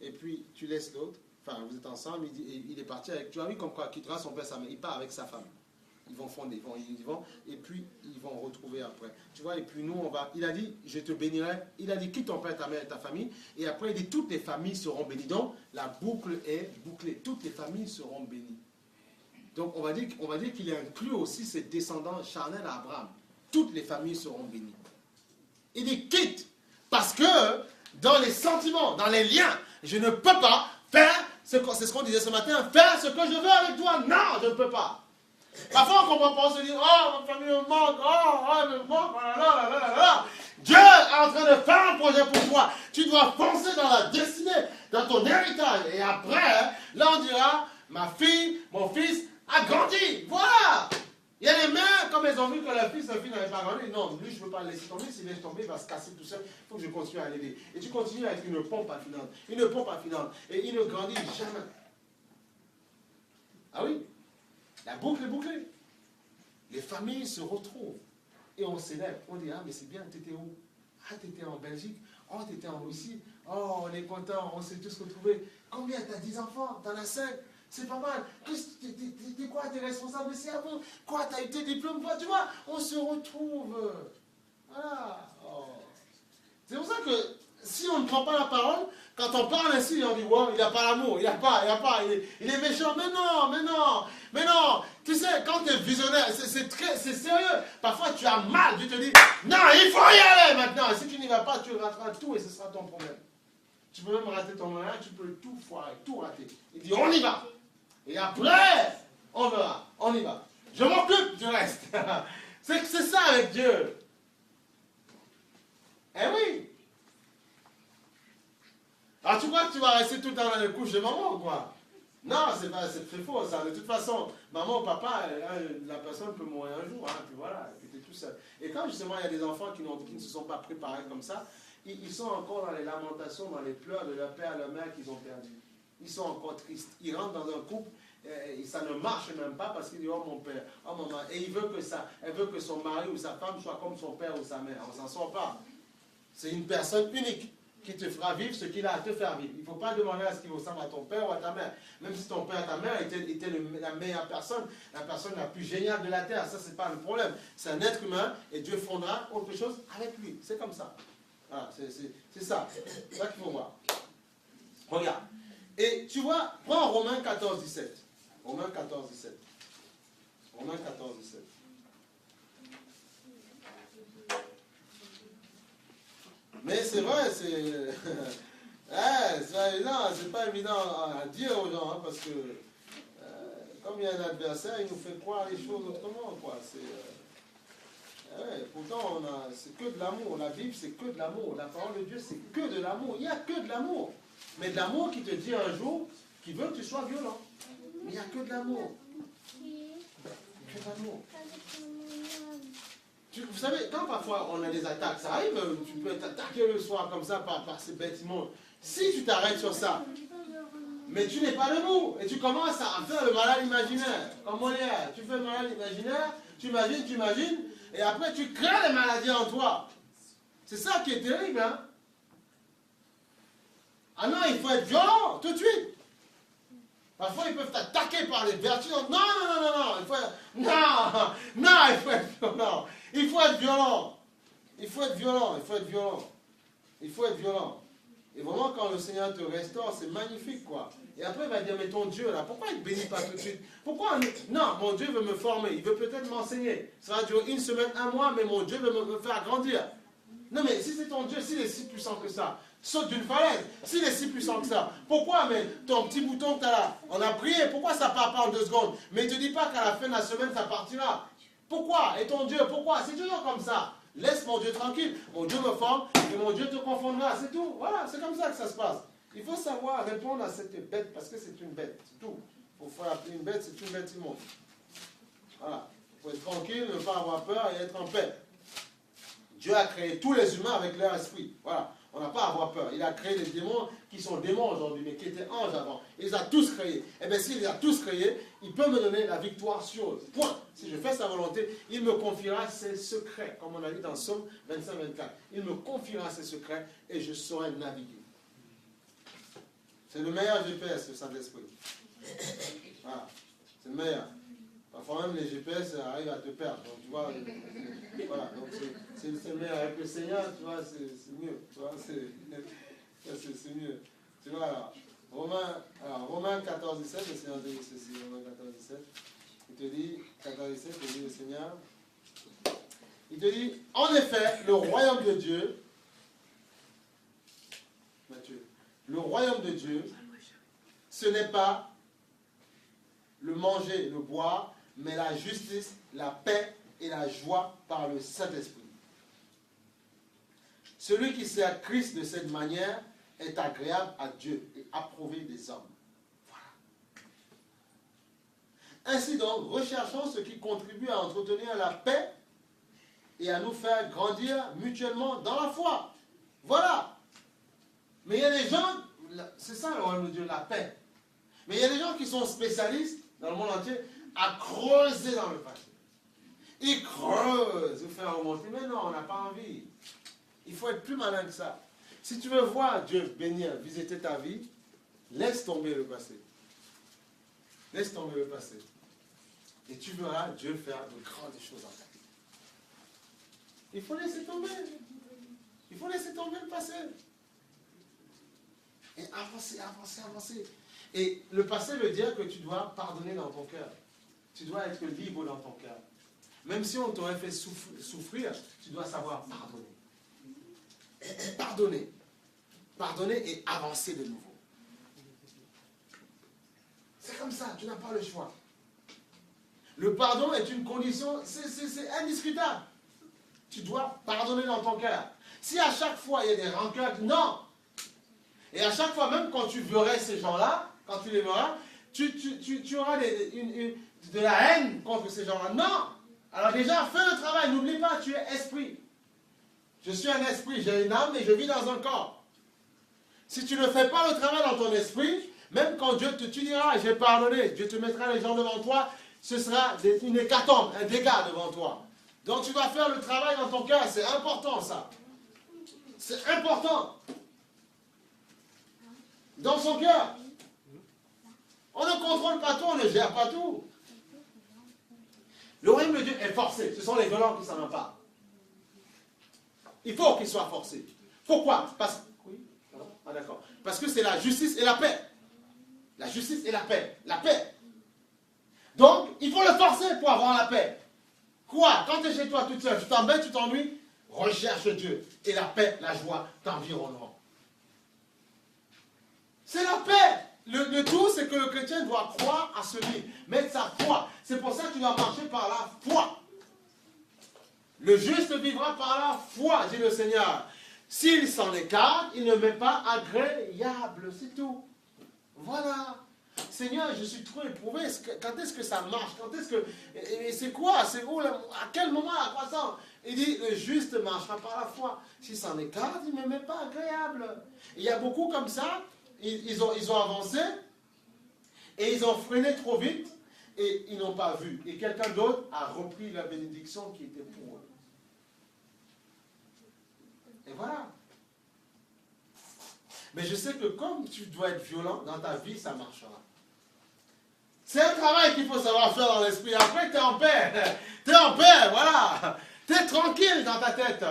et puis tu laisses l'autre. Enfin, vous êtes ensemble, il est parti avec, tu as vu comme quoi, il quittera son père, sa mère, il part avec sa femme. Ils vont fonder, ils vont, et puis ils vont retrouver après. Tu vois, et puis nous, il a dit, je te bénirai. Il a dit, quitte ton père, ta mère et ta famille. Et après, il dit, toutes les familles seront bénies. Donc, la boucle est bouclée. Toutes les familles seront bénies. Donc, on va dire qu'il inclut aussi ses descendants charnels à Abraham. Toutes les familles seront bénies. Il dit, quitte. Parce que, dans les sentiments, dans les liens, je ne peux pas faire, c'est ce qu'on disait ce matin, faire ce que je veux avec toi. Non, je ne peux pas. Parfois, on comprend pas, on se dit, oh, ma famille me manque, elle me manque, là. Dieu est en train de faire un projet pour toi. Tu dois foncer dans la destinée, dans ton héritage. Et après, là, on dira, ma fille, mon fils a grandi. Voilà. Il y a les mères, comme elles ont vu que leur fils n'avait pas grandi. Non, lui, je ne peux pas le laisser tomber. S'il laisse tomber, il va se casser tout seul. Il faut que je continue à l'aider. Et tu continues avec une pompe à finance. Une pompe à finance. Et il ne grandit jamais. Ah oui? La boucle est bouclée. Les familles se retrouvent. Et on célèbre. On dit, ah, mais c'est bien, t'étais où? Ah, t'étais en Belgique. Oh, t'étais en Russie. Oh, on est content, on s'est tous retrouvés. Combien? T'as 10 enfants? T'en as 5? C'est pas mal. T'es quoi? T'es responsable ici à vous? Quoi? T'as eu tes diplômes? Tu vois? On se retrouve. Voilà. Oh. C'est pour ça que si on ne prend pas la parole, Quand on parle ainsi, on dit, wow, il n'a pas l'amour, il est méchant. Mais non. Tu sais, quand tu es visionnaire, c'est sérieux. Parfois, tu as mal, tu te dis, non, il faut y aller maintenant. Et si tu n'y vas pas, tu rateras tout et ce sera ton problème. Tu peux même rater ton mariage, tu peux tout foirer, tout rater. Il dit, on y va. Et après, on verra, on y va. Je m'occupe du reste. C'est ça avec Dieu. Eh oui. Alors tu crois que tu vas rester tout le temps dans les couches de maman ou quoi? Non, c'est très faux ça. De toute façon, maman ou papa, la personne peut mourir un jour, hein, puis voilà, et puis tu es tout seul. Et quand justement il y a des enfants qui ne se sont pas préparés comme ça, ils sont encore dans les lamentations, dans les pleurs de leur père et leur mère qu'ils ont perdu. Ils sont encore tristes. Ils rentrent dans un couple, et ça ne marche même pas parce qu'il dit, oh mon père, oh maman, et elle veut que son mari ou sa femme soit comme son père ou sa mère. On ne s'en sort pas. C'est une personne unique qui te fera vivre ce qu'il a à te faire vivre. Il ne faut pas demander à ce qu'il ressemble à ton père ou à ta mère. Même si ton père et ta mère étaient la meilleure personne, la personne la plus géniale de la terre, ça c'est pas le problème. C'est un être humain et Dieu fondera autre chose avec lui. C'est comme ça. Voilà, c'est ça. C'est ça qu'il faut voir. Regarde. Et tu vois, prends Romains 14, 17. Romains 14, 17. Romains 14, 17. Mais c'est vrai, c'est pas évident à dire aux gens, hein, parce que comme il y a un adversaire, il nous fait croire les choses autrement, quoi. Pourtant, c'est que de l'amour. La Bible, c'est que de l'amour. La parole de Dieu, c'est que de l'amour. Il n'y a que de l'amour. Mais de l'amour qui te dit un jour qu'il veut que tu sois violent. Il n'y a que de l'amour. Que de l'amour. Vous savez, quand parfois on a des attaques, ça arrive, tu peux t'attaquer le soir comme ça par ces bêtes immondes. Si tu t'arrêtes sur ça, mais tu n'es pas debout, et tu commences à faire le malade imaginaire, comme Molière, tu fais le malade imaginaire, tu imagines, et après tu crées les maladies en toi. C'est ça qui est terrible, hein. Ah non, il faut être violent, tout de suite. Parfois, ils peuvent t'attaquer par les vertus. Non, il faut être violent. Il faut être violent. Et vraiment, quand le Seigneur te restaure, c'est magnifique, quoi. Et après, il va dire, mais ton Dieu, là, pourquoi il ne bénit pas tout de suite? Pourquoi? Non, mon Dieu veut me former. Il veut peut-être m'enseigner. Ça va durer une semaine, un mois, mais mon Dieu veut me faire grandir. Non, mais si c'est ton Dieu, s'il est si puissant que ça, saute d'une falaise. S'il est si puissant que ça, pourquoi, mais ton petit bouton que tu as là, on a prié, pourquoi ça ne part pas en 2 secondes? Mais il ne te dit pas qu'à la fin de la semaine, ça partira. Pourquoi? Et ton Dieu, pourquoi? C'est toujours comme ça. Laisse mon Dieu tranquille. Mon Dieu me forme et mon Dieu te confondra. C'est tout. Voilà, c'est comme ça que ça se passe. Il faut savoir répondre à cette bête parce que c'est une bête. C'est tout. Il faut appeler une bête, c'est une bête immonde. Voilà. Il faut être tranquille, ne pas avoir peur et être en paix. Dieu a créé tous les humains avec leur esprit. Voilà. On n'a pas à avoir peur. Il a créé des démons qui sont démons aujourd'hui, mais qui étaient anges avant. Il les a tous créés. Eh bien, s'il les a tous créés, il peut me donner la victoire sur eux. Point. Si je fais sa volonté, il me confiera ses secrets, comme on a dit dans Somme 25-24. Il me confiera ses secrets et je saurai naviguer. C'est le meilleur GPS, le Saint-Esprit. Voilà. C'est le meilleur. Parfois même les GPS arrivent à te perdre. Donc, tu vois, voilà. Donc, c'est le meilleur. Avec le Seigneur, tu vois, c'est mieux. Tu vois, c'est mieux. Tu vois, alors, Romains 14, 17, le Seigneur dit ceci, Romains 14, 17. Il te dit, 14, 17, il te dit le Seigneur. Il te dit, en effet, le royaume de Dieu, Matthieu, le royaume de Dieu, ce n'est pas le manger, le boire, mais la justice, la paix et la joie par le Saint-Esprit. Celui qui sert Christ de cette manière est agréable à Dieu et approuvé des hommes. Voilà. Ainsi donc, recherchons ce qui contribue à entretenir la paix et à nous faire grandir mutuellement dans la foi. Voilà. Mais il y a des gens, c'est ça le royaume de Dieu, la paix. Mais il y a des gens qui sont spécialistes dans le monde entier à creuser dans le passé. Ils creusent, vous faire remonter. Mais non, on n'a pas envie. Il faut être plus malin que ça. Si tu veux voir Dieu bénir, visiter ta vie, laisse tomber le passé. Laisse tomber le passé. Et tu verras Dieu faire de grandes choses en ta vie. Il faut laisser tomber. Il faut laisser tomber le passé. avancer. Et le passé veut dire que tu dois pardonner dans ton cœur. Tu dois être libre dans ton cœur. Même si on t'aurait fait souffrir, tu dois savoir pardonner. Pardonner et avancer de nouveau. C'est comme ça, tu n'as pas le choix. Le pardon est une condition, c'est indiscutable. Tu dois pardonner dans ton cœur. Si à chaque fois il y a des rancœurs, non. Et à chaque fois, même quand tu verrais ces gens-là, quand tu les verras, tu auras de la haine contre ces gens-là. Non. Alors déjà, fais le travail. N'oublie pas, tu es esprit. Je suis un esprit, j'ai une âme et je vis dans un corps. Si tu ne fais pas le travail dans ton esprit, même quand Dieu tu diras, j'ai pardonné, Dieu te mettra les gens devant toi, ce sera une hécatombe, un dégât devant toi. Donc tu dois faire le travail dans ton cœur, c'est important ça. C'est important. Dans son cœur. On ne contrôle pas tout, on ne gère pas tout. Le royaume de Dieu est forcé, ce sont les violents qui s'en emparent. Il faut qu'il soit forcé. Pourquoi? Parce que c'est la justice et la paix. La justice et la paix. La paix. Donc, il faut le forcer pour avoir la paix. Quoi? Quand tu es chez toi toute seule, tu t'embêtes, tu t'ennuies, recherche Dieu. Et la paix, la joie t'environneront. C'est la paix. Le tout, c'est que le chrétien doit croire à celui, mettre sa foi. C'est pour ça que tu dois marcher par la foi. Le juste vivra par la foi, dit le Seigneur. S'il s'en écarte, il ne m'est pas agréable, c'est tout. Voilà. Seigneur, je suis trop éprouvé. Quand est-ce que ça marche? Quand est-ce que... Et c'est quoi? C'est où? À quel moment? À quoi ça? Il dit, le juste marchera par la foi. S'il s'en écarte, il ne m'est pas agréable. Et il y a beaucoup comme ça. Ils ont avancé et ils ont freiné trop vite et ils n'ont pas vu. Et quelqu'un d'autre a repris la bénédiction qui était pour eux. Et voilà. Mais je sais que comme tu dois être violent, dans ta vie, ça marchera. C'est un travail qu'il faut savoir faire dans l'esprit. Après, tu es en paix. Tu es en paix, voilà. Tu es tranquille dans ta tête.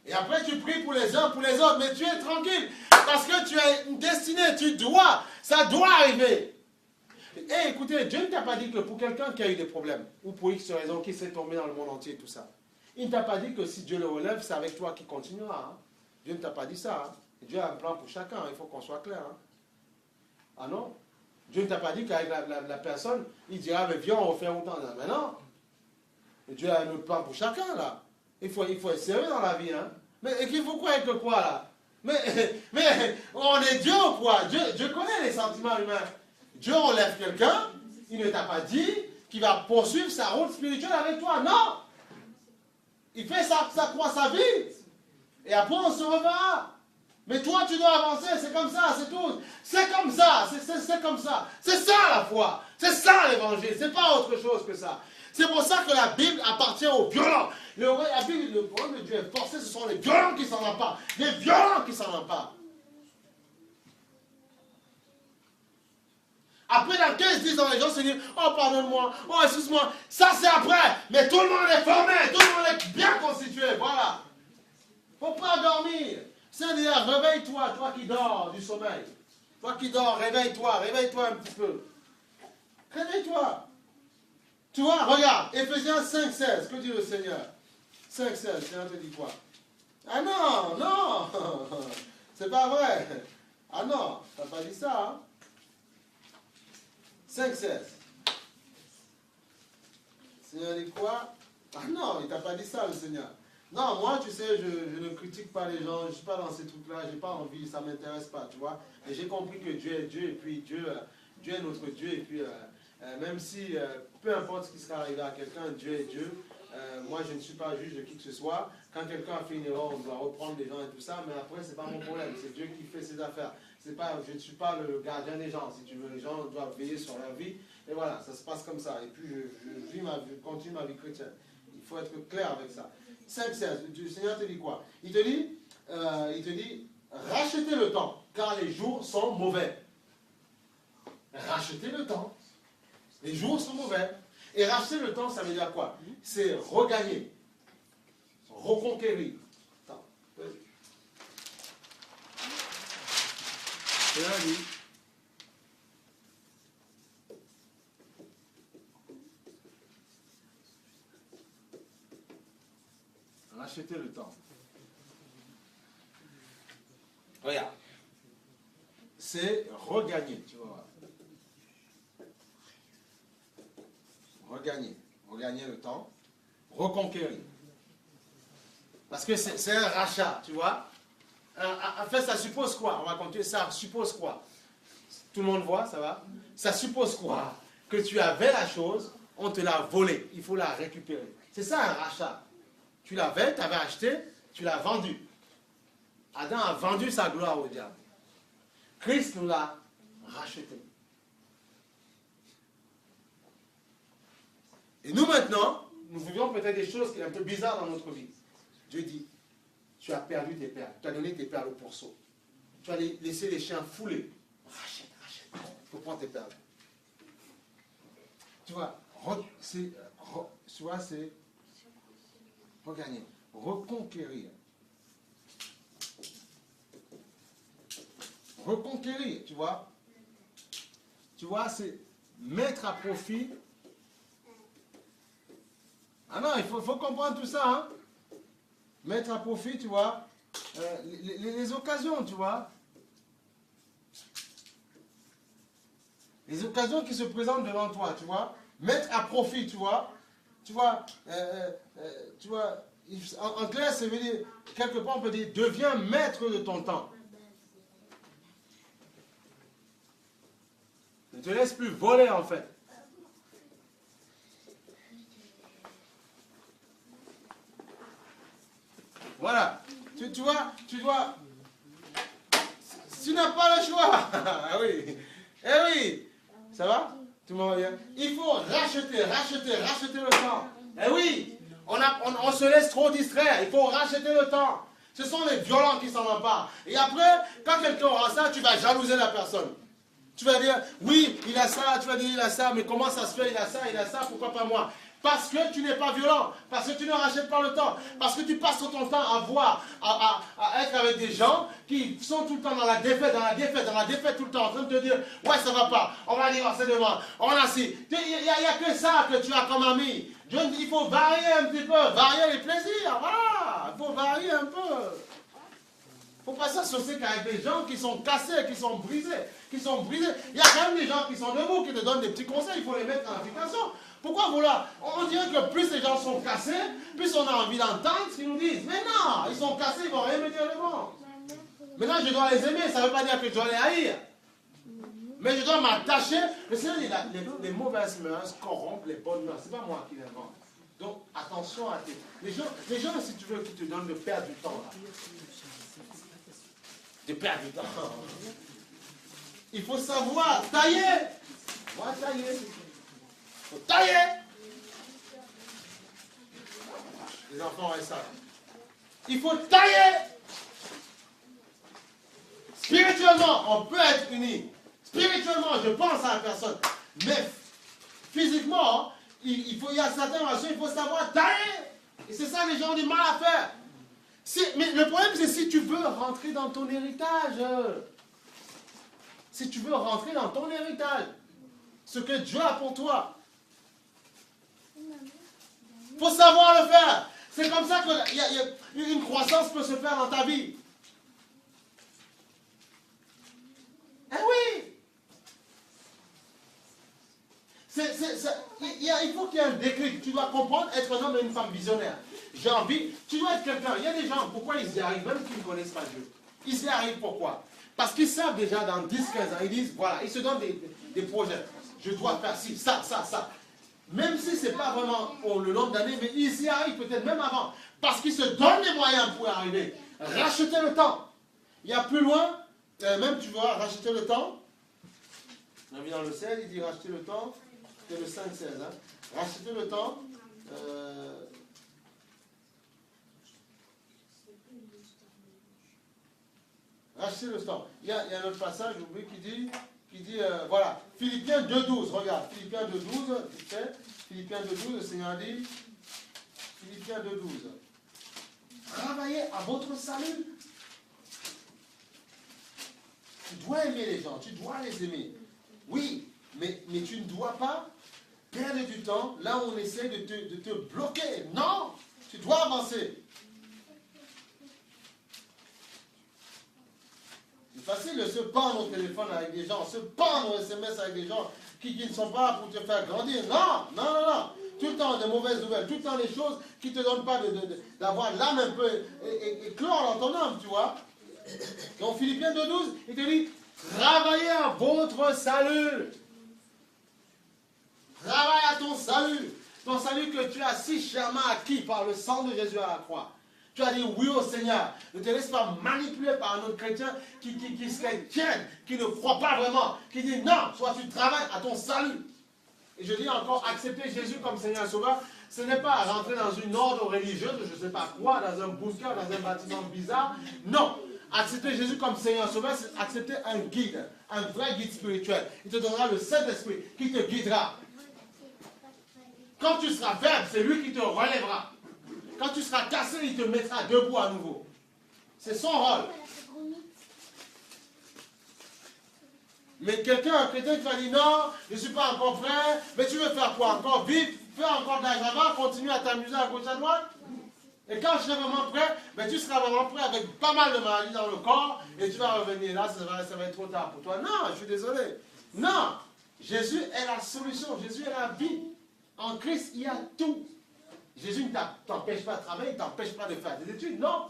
Et après, tu pries pour les uns, pour les autres, mais tu es tranquille. Parce que tu as une destinée, ça doit arriver. Et écoutez, Dieu ne t'a pas dit que pour quelqu'un qui a eu des problèmes, ou pour X raison, qui s'est tombé dans le monde entier, tout ça, il ne t'a pas dit que si Dieu le relève, c'est avec toi qu'il continuera. Hein. Dieu ne t'a pas dit ça. Hein. Dieu a un plan pour chacun, il faut qu'on soit clair. Hein. Ah non? Dieu ne t'a pas dit qu'avec la personne, il dira, mais viens, on refait autant. Mais non. Et Dieu a un autre plan pour chacun, là. Il faut être sérieux dans la vie. Hein. Mais il faut quoi avec quoi, là? Mais on est Dieu ou quoi? Dieu connaît les sentiments humains. Dieu relève quelqu'un, il ne t'a pas dit qu'il va poursuivre sa route spirituelle avec toi. Non! Il fait sa vie. Et après, on se reverra. Mais toi, tu dois avancer. C'est comme ça, c'est tout. C'est comme ça. C'est comme ça. C'est ça la foi. C'est ça l'évangile. C'est pas autre chose que ça. C'est pour ça que la Bible appartient aux violents. Le royaume de Dieu est forcé, ce sont les violents qui s'en emparent. Les violents qui s'en emparent. Après, dans 15 10 ans, les gens se disent, oh, pardonne-moi, oh, excuse-moi. Ça, c'est après. Mais tout le monde est formé, tout le monde est bien constitué. Voilà. Il ne faut pas dormir. C'est-à-dire, réveille-toi, toi qui dors du sommeil. Toi qui dors, réveille-toi un petit peu. Réveille-toi. Tu vois, regarde, Éphésiens 5,16, que dit le Seigneur? 5,16, le Seigneur te dit quoi? Ah non, c'est pas vrai. Ah non, tu n'as pas dit ça, hein? 5,16. Le Seigneur dit quoi? Ah non, il t'a pas dit ça, le Seigneur. Non, moi, tu sais, je ne critique pas les gens, je ne suis pas dans ces trucs-là, je n'ai pas envie, ça ne m'intéresse pas, tu vois. Et j'ai compris que Dieu est Dieu, et puis Dieu est notre Dieu, et puis même si, peu importe ce qui sera arrivé à quelqu'un, Dieu est Dieu. Moi, je ne suis pas juge de qui que ce soit. Quand quelqu'un a fait une erreur, on doit reprendre les gens et tout ça, mais après, ce n'est pas mon problème, c'est Dieu qui fait ses affaires. Je ne suis pas le gardien des gens, si tu veux, les gens doivent veiller sur leur vie, et voilà, ça se passe comme ça. Et puis, je continue ma vie chrétienne. Il faut être clair avec ça. 5,16, le Seigneur te dit quoi? Il te dit, rachetez le temps, car les jours sont mauvais. Rachetez le temps. Les jours sont mauvais. Et racheter le temps, ça veut dire quoi? C'est regagner, reconquérir. Attends. Seigneur dit, rachetez le temps. Regarde. C'est regagner, tu vois. Regagner le temps, reconquérir. Parce que c'est un rachat, tu vois. En fait, ça suppose quoi? On va continuer, ça suppose quoi? Tout le monde voit, ça va? Ça suppose quoi? Que tu avais la chose, on te l'a volée, il faut la récupérer. C'est ça un rachat. Tu l'avais, tu avais acheté, tu l'as vendu. Adam a vendu sa gloire au diable. Christ nous l'a racheté. Et nous maintenant, nous vivons peut-être des choses qui sont un peu bizarres dans notre vie. Dieu dit, tu as perdu tes perles, tu as donné tes perles au pourceau. Tu as laissé les chiens fouler. Rachète. Il faut prendre tes perles. Tu vois, c'est regagner, reconquérir. Reconquérir, tu vois. Tu vois, c'est mettre à profit. Ah non, il faut comprendre tout ça, hein. Mettre à profit, tu vois, les occasions, tu vois. Les occasions qui se présentent devant toi, tu vois. Mettre à profit, tu vois. Tu vois, en clair, ça veut dire, quelque part, on peut dire, deviens maître de ton temps. Ne te laisse plus voler, en fait. Voilà. Tu dois... Tu n'as pas le choix. Ah oui. Eh oui. Ça va? Tout le monde va bien? Il faut racheter le temps. Eh oui. On se laisse trop distraire. Il faut racheter le temps. Ce sont les violents qui s'en emparent. Et après, quand quelqu'un aura ça, tu vas jalouser la personne. Tu vas dire, oui, il a ça, tu vas dire, il a ça, mais comment ça se fait, il a ça, pourquoi pas moi? Parce que tu n'es pas violent, parce que tu ne rachètes pas le temps, parce que tu passes ton temps à être avec des gens qui sont tout le temps dans la défaite, tout le temps, en train de te dire, ouais, ça va pas, on va divorcer demain, on a si. Il n'y a que ça que tu as comme ami. Il faut varier un petit peu, varier les plaisirs, voilà, il faut varier un peu. Il ne faut pas s'associer qu'avec des gens qui sont cassés, qui sont brisés. Il y a quand même des gens qui sont debout, qui te donnent des petits conseils, il faut les mettre en application. Pourquoi voilà? On dirait que plus les gens sont cassés, plus on a envie d'entendre ce qu'ils nous disent. Mais non, ils sont cassés, ils ne vont rien me dire de bon. Maintenant, je dois les aimer, ça ne veut pas dire que je dois les haïr. Mais je dois m'attacher. Le Seigneur dit, les mauvaises mœurs corrompent les bonnes mœurs. Ce n'est pas moi qui l'invente. Donc, attention à tes... Les gens, si tu veux, qui te donnent de perdre du temps, là. De perdre du temps. Il faut savoir tailler. Moi, tailler. Il faut tailler. Les enfants restent ça. Il faut tailler. Spirituellement, on peut être unis. Spirituellement, je pense à la personne. Mais physiquement, il y a certaines relations, il faut savoir tailler. Et c'est ça que les gens ont du mal à faire. Mais le problème, c'est si tu veux rentrer dans ton héritage. Si tu veux rentrer dans ton héritage. Ce que Dieu a pour toi. Il faut savoir le faire. C'est comme ça qu'une croissance peut se faire dans ta vie. Eh oui! Il faut qu'il y ait un déclic. Tu dois comprendre, être un homme et une femme visionnaire. J'ai envie, tu dois être quelqu'un. Il y a des gens, pourquoi ils y arrivent, même qui ne connaissent pas Dieu? Ils y arrivent pourquoi? Parce qu'ils savent déjà dans 10-15 ans, ils disent, voilà, ils se donnent des projets. Je dois faire ci, ça. Même si ce n'est pas vraiment pour le nombre d'années, mais ils y arrivent peut-être même avant. Parce qu'ils se donnent les moyens pour y arriver. Racheter le temps. Il y a plus loin, même tu vois, racheter le temps. On a vu dans le 16, il dit racheter le temps. C'est le 5-16. Hein. Racheter le temps. Racheter le temps. Il y a un autre passage, j'oublie, qui dit voilà, Philippiens 2.12, regarde, Philippiens 2.12, vite fait, Philippiens 2.12, le Seigneur dit, Philippiens 2.12, travaillez à votre salut. Tu dois aimer les gens, tu dois les aimer. Oui, mais tu ne dois pas perdre du temps là où on essaie de te bloquer. Non, tu dois avancer. C'est facile de se pendre au téléphone avec des gens, se pendre au SMS avec des gens qui ne sont pas là pour te faire grandir. Non, non, non, non. Tout le temps des mauvaises nouvelles, tout le temps des choses qui ne te donnent pas d'avoir l'âme un peu éclore dans ton âme, tu vois. Donc Philippiens 2,12, il te dit, travaillez à votre salut. Travaille à ton salut. Ton salut que tu as si chèrement acquis par le sang de Jésus à la croix. Tu as dit oui au Seigneur. Ne te laisse pas manipuler par un autre chrétien qui serait tiède, qui ne croit pas vraiment, qui dit non, soit tu travailles à ton salut. Et je dis encore, accepter Jésus comme Seigneur et Sauveur, ce n'est pas rentrer dans une ordre religieuse, je ne sais pas quoi, dans un bunker, dans un bâtiment bizarre. Non. Accepter Jésus comme Seigneur et Sauveur, c'est accepter un guide, un vrai guide spirituel. Il te donnera le Saint-Esprit qui te guidera. Quand tu seras faible, c'est lui qui te relèvera. Quand tu seras cassé, il te mettra debout à nouveau. C'est son rôle. Mais un chrétien qui va dire non, je ne suis pas encore prêt, mais tu veux faire quoi encore? Vite, faire encore de l'argent, continue à t'amuser à gauche à droite. Et quand je serai vraiment prêt, ben tu seras vraiment prêt avec pas mal de maladies dans le corps et tu vas revenir là, ça va être trop tard pour toi. Non, je suis désolé. Non, Jésus est la solution, Jésus est la vie. En Christ, il y a tout. Jésus ne t'empêche pas de travailler, il ne t'empêche pas de faire des études, non.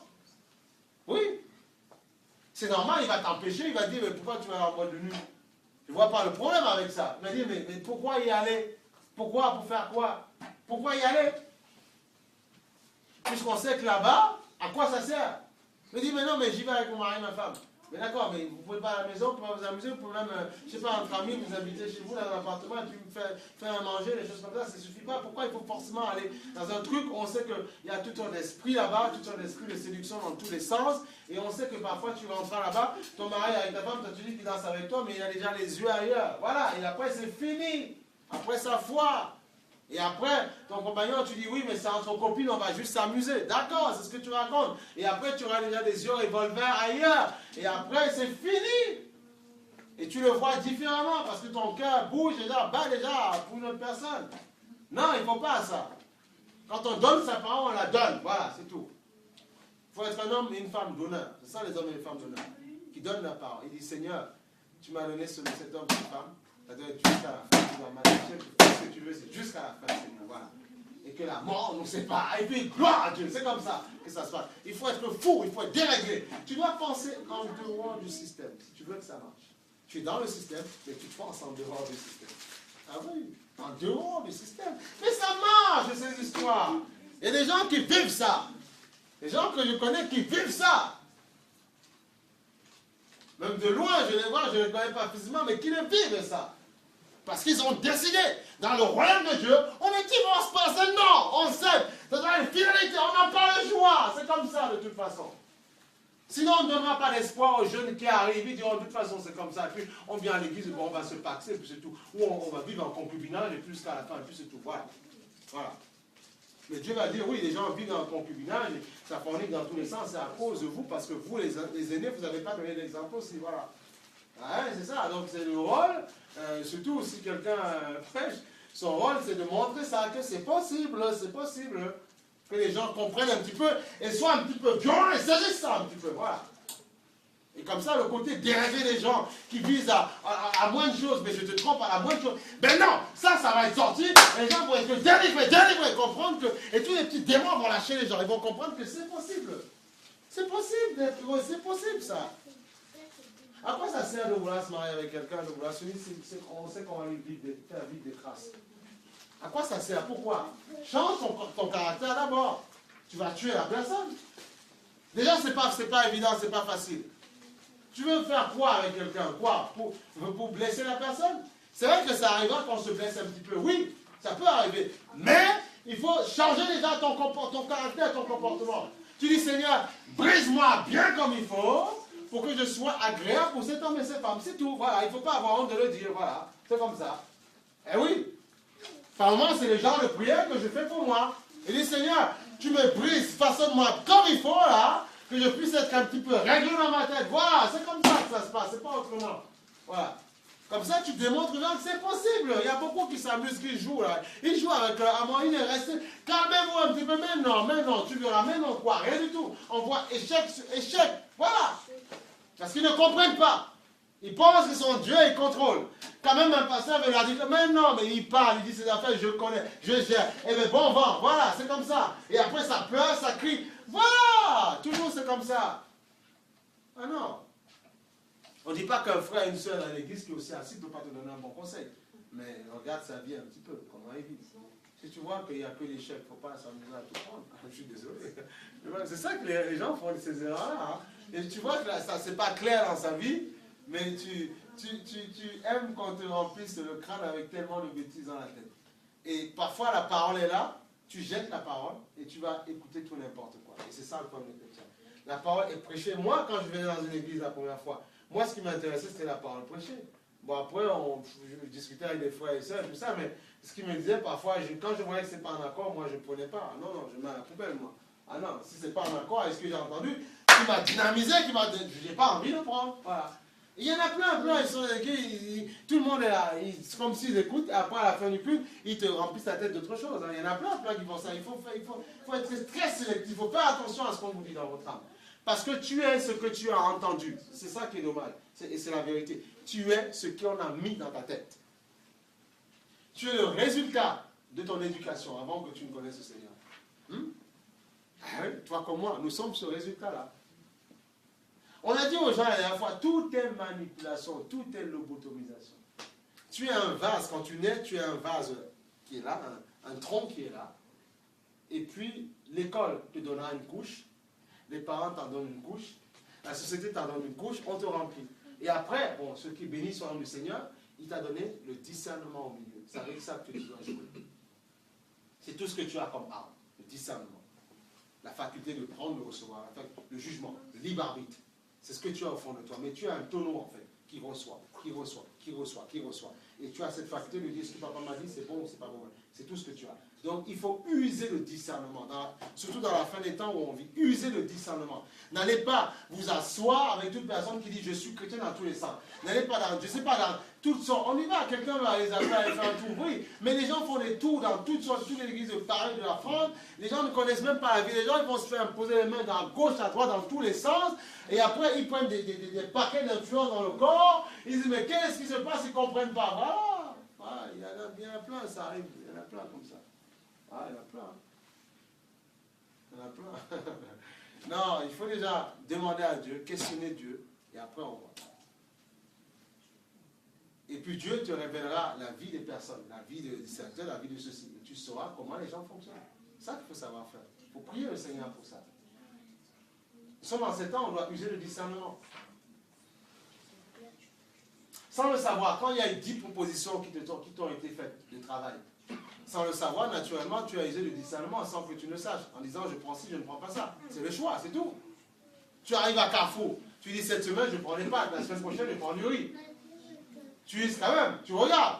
Oui. C'est normal, il va t'empêcher, il va dire, mais pourquoi tu vas en boîte de nuit? Je ne vois pas le problème avec ça. Il va dire, mais pourquoi y aller? Pourquoi? Pour faire quoi? Pourquoi y aller? Puisqu'on sait que là-bas, à quoi ça sert? Il me dit, mais non, mais j'y vais avec mon mari et ma femme. Mais d'accord, mais vous ne pouvez pas à la maison, vous pouvez pas vous amuser, vous pouvez même, je ne sais pas, entre amis, vous inviter chez vous dans un appartement, et puis vous faire à manger, des choses comme ça ne suffit pas. Pourquoi il faut forcément aller dans un truc où on sait qu'il y a tout un esprit là-bas, tout un esprit de séduction dans tous les sens, et on sait que parfois tu rentras là-bas, ton mari avec ta femme, tu dis qu'il danse avec toi, mais il a déjà les yeux ailleurs. Voilà, et après c'est fini. Après sa foi. Et après, ton compagnon, tu dis oui, mais c'est entre copines, on va juste s'amuser. D'accord, c'est ce que tu racontes. Et après, tu auras déjà des yeux revolver ailleurs. Et après, c'est fini. Et tu le vois différemment parce que ton cœur bouge déjà, bat déjà pour une autre personne. Non, il ne faut pas ça. Quand on donne sa parole, on la donne. Voilà, c'est tout. Il faut être un homme et une femme d'honneur. C'est ça les hommes et les femmes d'honneur. Qui donnent la parole. Il dit, Seigneur, tu m'as donné cet homme et cette femme. Ça doit être jusqu'à la fin. Tu vas m'attacher. Ce que tu veux, c'est jusqu'à la fin, Seigneur. Voilà. Et que la mort nous sépare. Et puis, gloire à Dieu. C'est comme ça que ça se passe. Il faut être fou, il faut être déréglé. Tu dois penser en dehors du système. Si tu veux que ça marche. Tu es dans le système, mais tu penses en dehors du système. Ah oui, en dehors du système. Mais ça marche, ces histoires. Il y a des gens qui vivent ça. Des gens que je connais qui vivent ça. Même de loin, je les vois, je ne les connais pas physiquement, mais qui le vivent ça. Parce qu'ils ont décidé, dans le royaume de Dieu, on ne divorce pas, c'est non, on s'aime. Ça doit être une fidélité, on n'a pas le choix. C'est comme ça de toute façon. Sinon, on ne donnera pas d'espoir aux jeunes qui arrivent, ils diront de toute façon c'est comme ça. Et puis on vient à l'église, bon, on va se paxer, et puis c'est tout. Ou on va vivre en concubinage, et puis jusqu'à la fin, et puis c'est tout. Voilà. Voilà. Mais Dieu va dire, oui, les gens vivent en concubinage, et ça fornique dans tous les sens, c'est à cause de vous, parce que vous, les aînés, vous n'avez pas donné l'exemple aussi. Voilà. Ouais, c'est ça. Donc c'est le rôle, surtout si quelqu'un prêche, son rôle c'est de montrer ça, que c'est possible, c'est possible. Que les gens comprennent un petit peu et soient un petit peu violents et saisissent ça un petit peu. Voilà. Et comme ça, le côté dérégler les gens qui visent à moins de choses, mais je te trompe à moins de choses. Ben non, ça va être sorti. Les gens vont être délivrés, comprendre que. Et tous les petits démons vont lâcher les gens. Ils vont comprendre que c'est possible. C'est possible d'être heureux, c'est possible ça. À quoi ça sert de vouloir se marier avec quelqu'un, de vouloir se dire, on sait qu'on va lui faire vivre des traces. À quoi ça sert? Pourquoi? Change ton caractère d'abord. Tu vas tuer la personne. Déjà, c'est pas évident, c'est pas facile. Tu veux faire quoi avec quelqu'un? Quoi? Pour blesser la personne? C'est vrai que ça arrivera qu'on se blesse un petit peu. Oui, ça peut arriver. Mais il faut changer déjà ton caractère, ton comportement. Tu dis, Seigneur, brise-moi bien comme il faut pour que je sois agréable pour cet homme et cette femme. C'est tout. Voilà, il ne faut pas avoir honte de le dire. Voilà, c'est comme ça. Eh oui. Par moment, c'est le genre de prière que je fais pour moi. Et dis, Seigneur, tu me brises, façonne-moi comme il faut, là, que je puisse être un petit peu réglé dans ma tête. Voilà, c'est comme ça que ça se passe, c'est pas autrement. comment. Voilà. Comme ça, tu démontres que c'est possible. Il y a beaucoup qui s'amusent, qui jouent là. Ils jouent avec Amon, il est resté. Calmez-vous un petit peu, mais non, tu verras, mais non, quoi, rien du tout. On voit échec sur échec. Voilà. Parce qu'ils ne comprennent pas. Ils pensent qu'ils sont Dieu, ils contrôlent. Quand même, un pasteur veut leur dire, mais non, mais il parle, il dit ses affaires, je connais, je gère. Et bien, bon vent, voilà, c'est comme ça. Et après, ça pleure, ça crie. Voilà, toujours c'est comme ça. Ah non. On ne dit pas qu'un frère et une soeur dans l'église qui est aussi assis ne peut pas te donner un bon conseil. Mais regarde sa vie un petit peu, comment il vit. Si tu vois qu'il n'y a que l'échec, il ne faut pas s'amuser à tout prendre. Je suis désolé. C'est ça que les gens font ces erreurs-là. Hein. Et tu vois que là, ça, c'est pas clair dans sa vie, mais tu aimes qu'on te remplisse le crâne avec tellement de bêtises dans la tête. Et parfois, la parole est là, tu jettes la parole et tu vas écouter tout n'importe quoi. Et c'est ça le problème des chrétiens. La parole est prêchée. Moi, quand je venais dans une église la première fois, moi, ce qui m'intéressait, c'était la parole prêchée. Bon, après, je discutais avec des frères et sœurs et tout ça, mais ce qui me disait parfois, quand je voyais que ce n'est pas en accord, moi, je ne prenais pas. Ah, non, je mets à la poubelle, moi. Ah non, si ce n'est pas en accord avec ce que j'ai entendu, qui m'a dynamisé, je n'ai pas envie de prendre. Voilà. Et il y en a plein, ils sont tout le monde est là, c'est comme s'ils écoutent, et après, à la fin du culte, ils te remplissent la tête d'autre chose. Hein. Il y en a plein qui font ça. Il faut être très sélectif, il faut faire attention à ce qu'on vous dit dans votre âme. Parce que tu es ce que tu as entendu. C'est ça qui est dommage. Et c'est la vérité. Tu es ce qu'on a mis dans ta tête. Tu es le résultat de ton éducation avant que tu ne connaisses le Seigneur. Ah oui, toi comme moi, nous sommes ce résultat-là. On a dit aux gens la dernière fois, tout est manipulation, tout est lobotomisation. Tu es un vase, quand tu nais, tu es un vase qui est là, un tronc qui est là. Et puis, l'école te donnera une couche. Les parents t'en donnent une couche, la société t'en donne une couche, on te remplit. Et après, bon, ceux qui bénissent au nom du Seigneur, il t'a donné le discernement au milieu. C'est avec ça que tu dois jouer. C'est tout ce que tu as comme arme, le discernement. La faculté de prendre, de recevoir, le jugement, le libre arbitre. C'est ce que tu as au fond de toi. Mais tu as un tonneau, en fait, qui reçoit. Et tu as cette faculté de dire ce que papa m'a dit, c'est bon ou c'est pas bon. C'est tout ce que tu as. Donc, il faut user le discernement. Surtout dans la fin des temps où on vit. User le discernement. N'allez pas vous asseoir avec toute personne qui dit je suis chrétien dans tous les sens. N'allez pas dans, je sais pas, dans toutes sortes. On y va, quelqu'un va aller faire un tour, oui. Mais les gens font des tours dans toutes sortes, toutes les églises de Paris, de la France. Les gens ne connaissent même pas la vie. Les gens ils vont se faire poser les mains dans gauche, à droite, dans tous les sens. Et après, ils prennent des paquets d'influence dans le corps. Ils disent mais qu'est-ce qui se passe? Ils ne comprennent pas. Voilà. Il y en a plein, ça arrive. Il y en a plein comme ça. Ah, il y en a plein. Il y en a plein. Non, il faut déjà demander à Dieu, questionner Dieu, et après on voit. Et puis Dieu te révélera la vie des personnes, la vie des serviteurs, la vie de ceux-ci. Et tu sauras comment les gens fonctionnent. C'est ça qu'il faut savoir faire. Il faut prier le Seigneur pour ça. Nous sommes en ces temps, on doit user le discernement. Sans le savoir, quand il y a eu 10 propositions qui t'ont été faites de travail, sans le savoir, naturellement, tu as usé le discernement sans que tu ne saches. En disant, je prends ci, je ne prends pas ça. C'est le choix, c'est tout. Tu arrives à Carrefour, tu dis, cette semaine, je prends les pâtes, la semaine prochaine, je prends du riz. Tu uses quand même, tu regardes.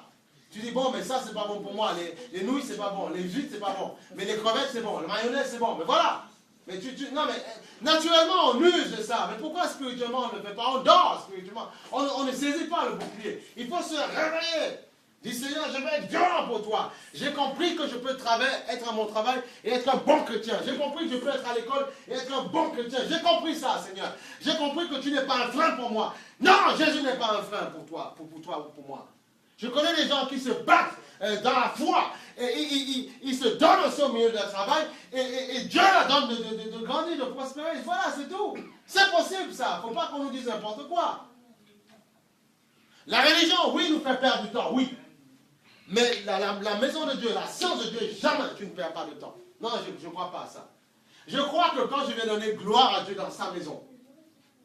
Tu dis, bon, mais ça, c'est pas bon pour moi. Les nouilles, c'est pas bon. Les huîtres, c'est pas bon. Mais les crevettes, c'est bon. Le mayonnaise, c'est bon. Mais voilà. Mais non, mais naturellement, on use de ça. Mais pourquoi spirituellement, on ne le fait pas? On dort spirituellement. On ne saisit pas le bouclier. Il faut se réveiller. Dis Seigneur, je vais être violent pour toi. J'ai compris que je peux être à mon travail et être un bon chrétien. J'ai compris que je peux être à l'école et être un bon chrétien. J'ai compris ça, Seigneur. J'ai compris que tu n'es pas un frein pour moi. Non, Jésus n'est pas un frein pour toi, pour toi ou pour moi. Je connais des gens qui se battent dans la foi et ils se donnent aussi au milieu de leur travail et Dieu leur donne de grandir, de prospérer. Voilà, c'est tout. C'est possible ça. Il ne faut pas qu'on nous dise n'importe quoi. La religion, oui, nous fait perdre du temps, oui. Mais la maison de Dieu, la science de Dieu, jamais tu ne perds pas de temps. Non, je ne crois pas à ça. Je crois que quand je vais donner gloire à Dieu dans sa maison,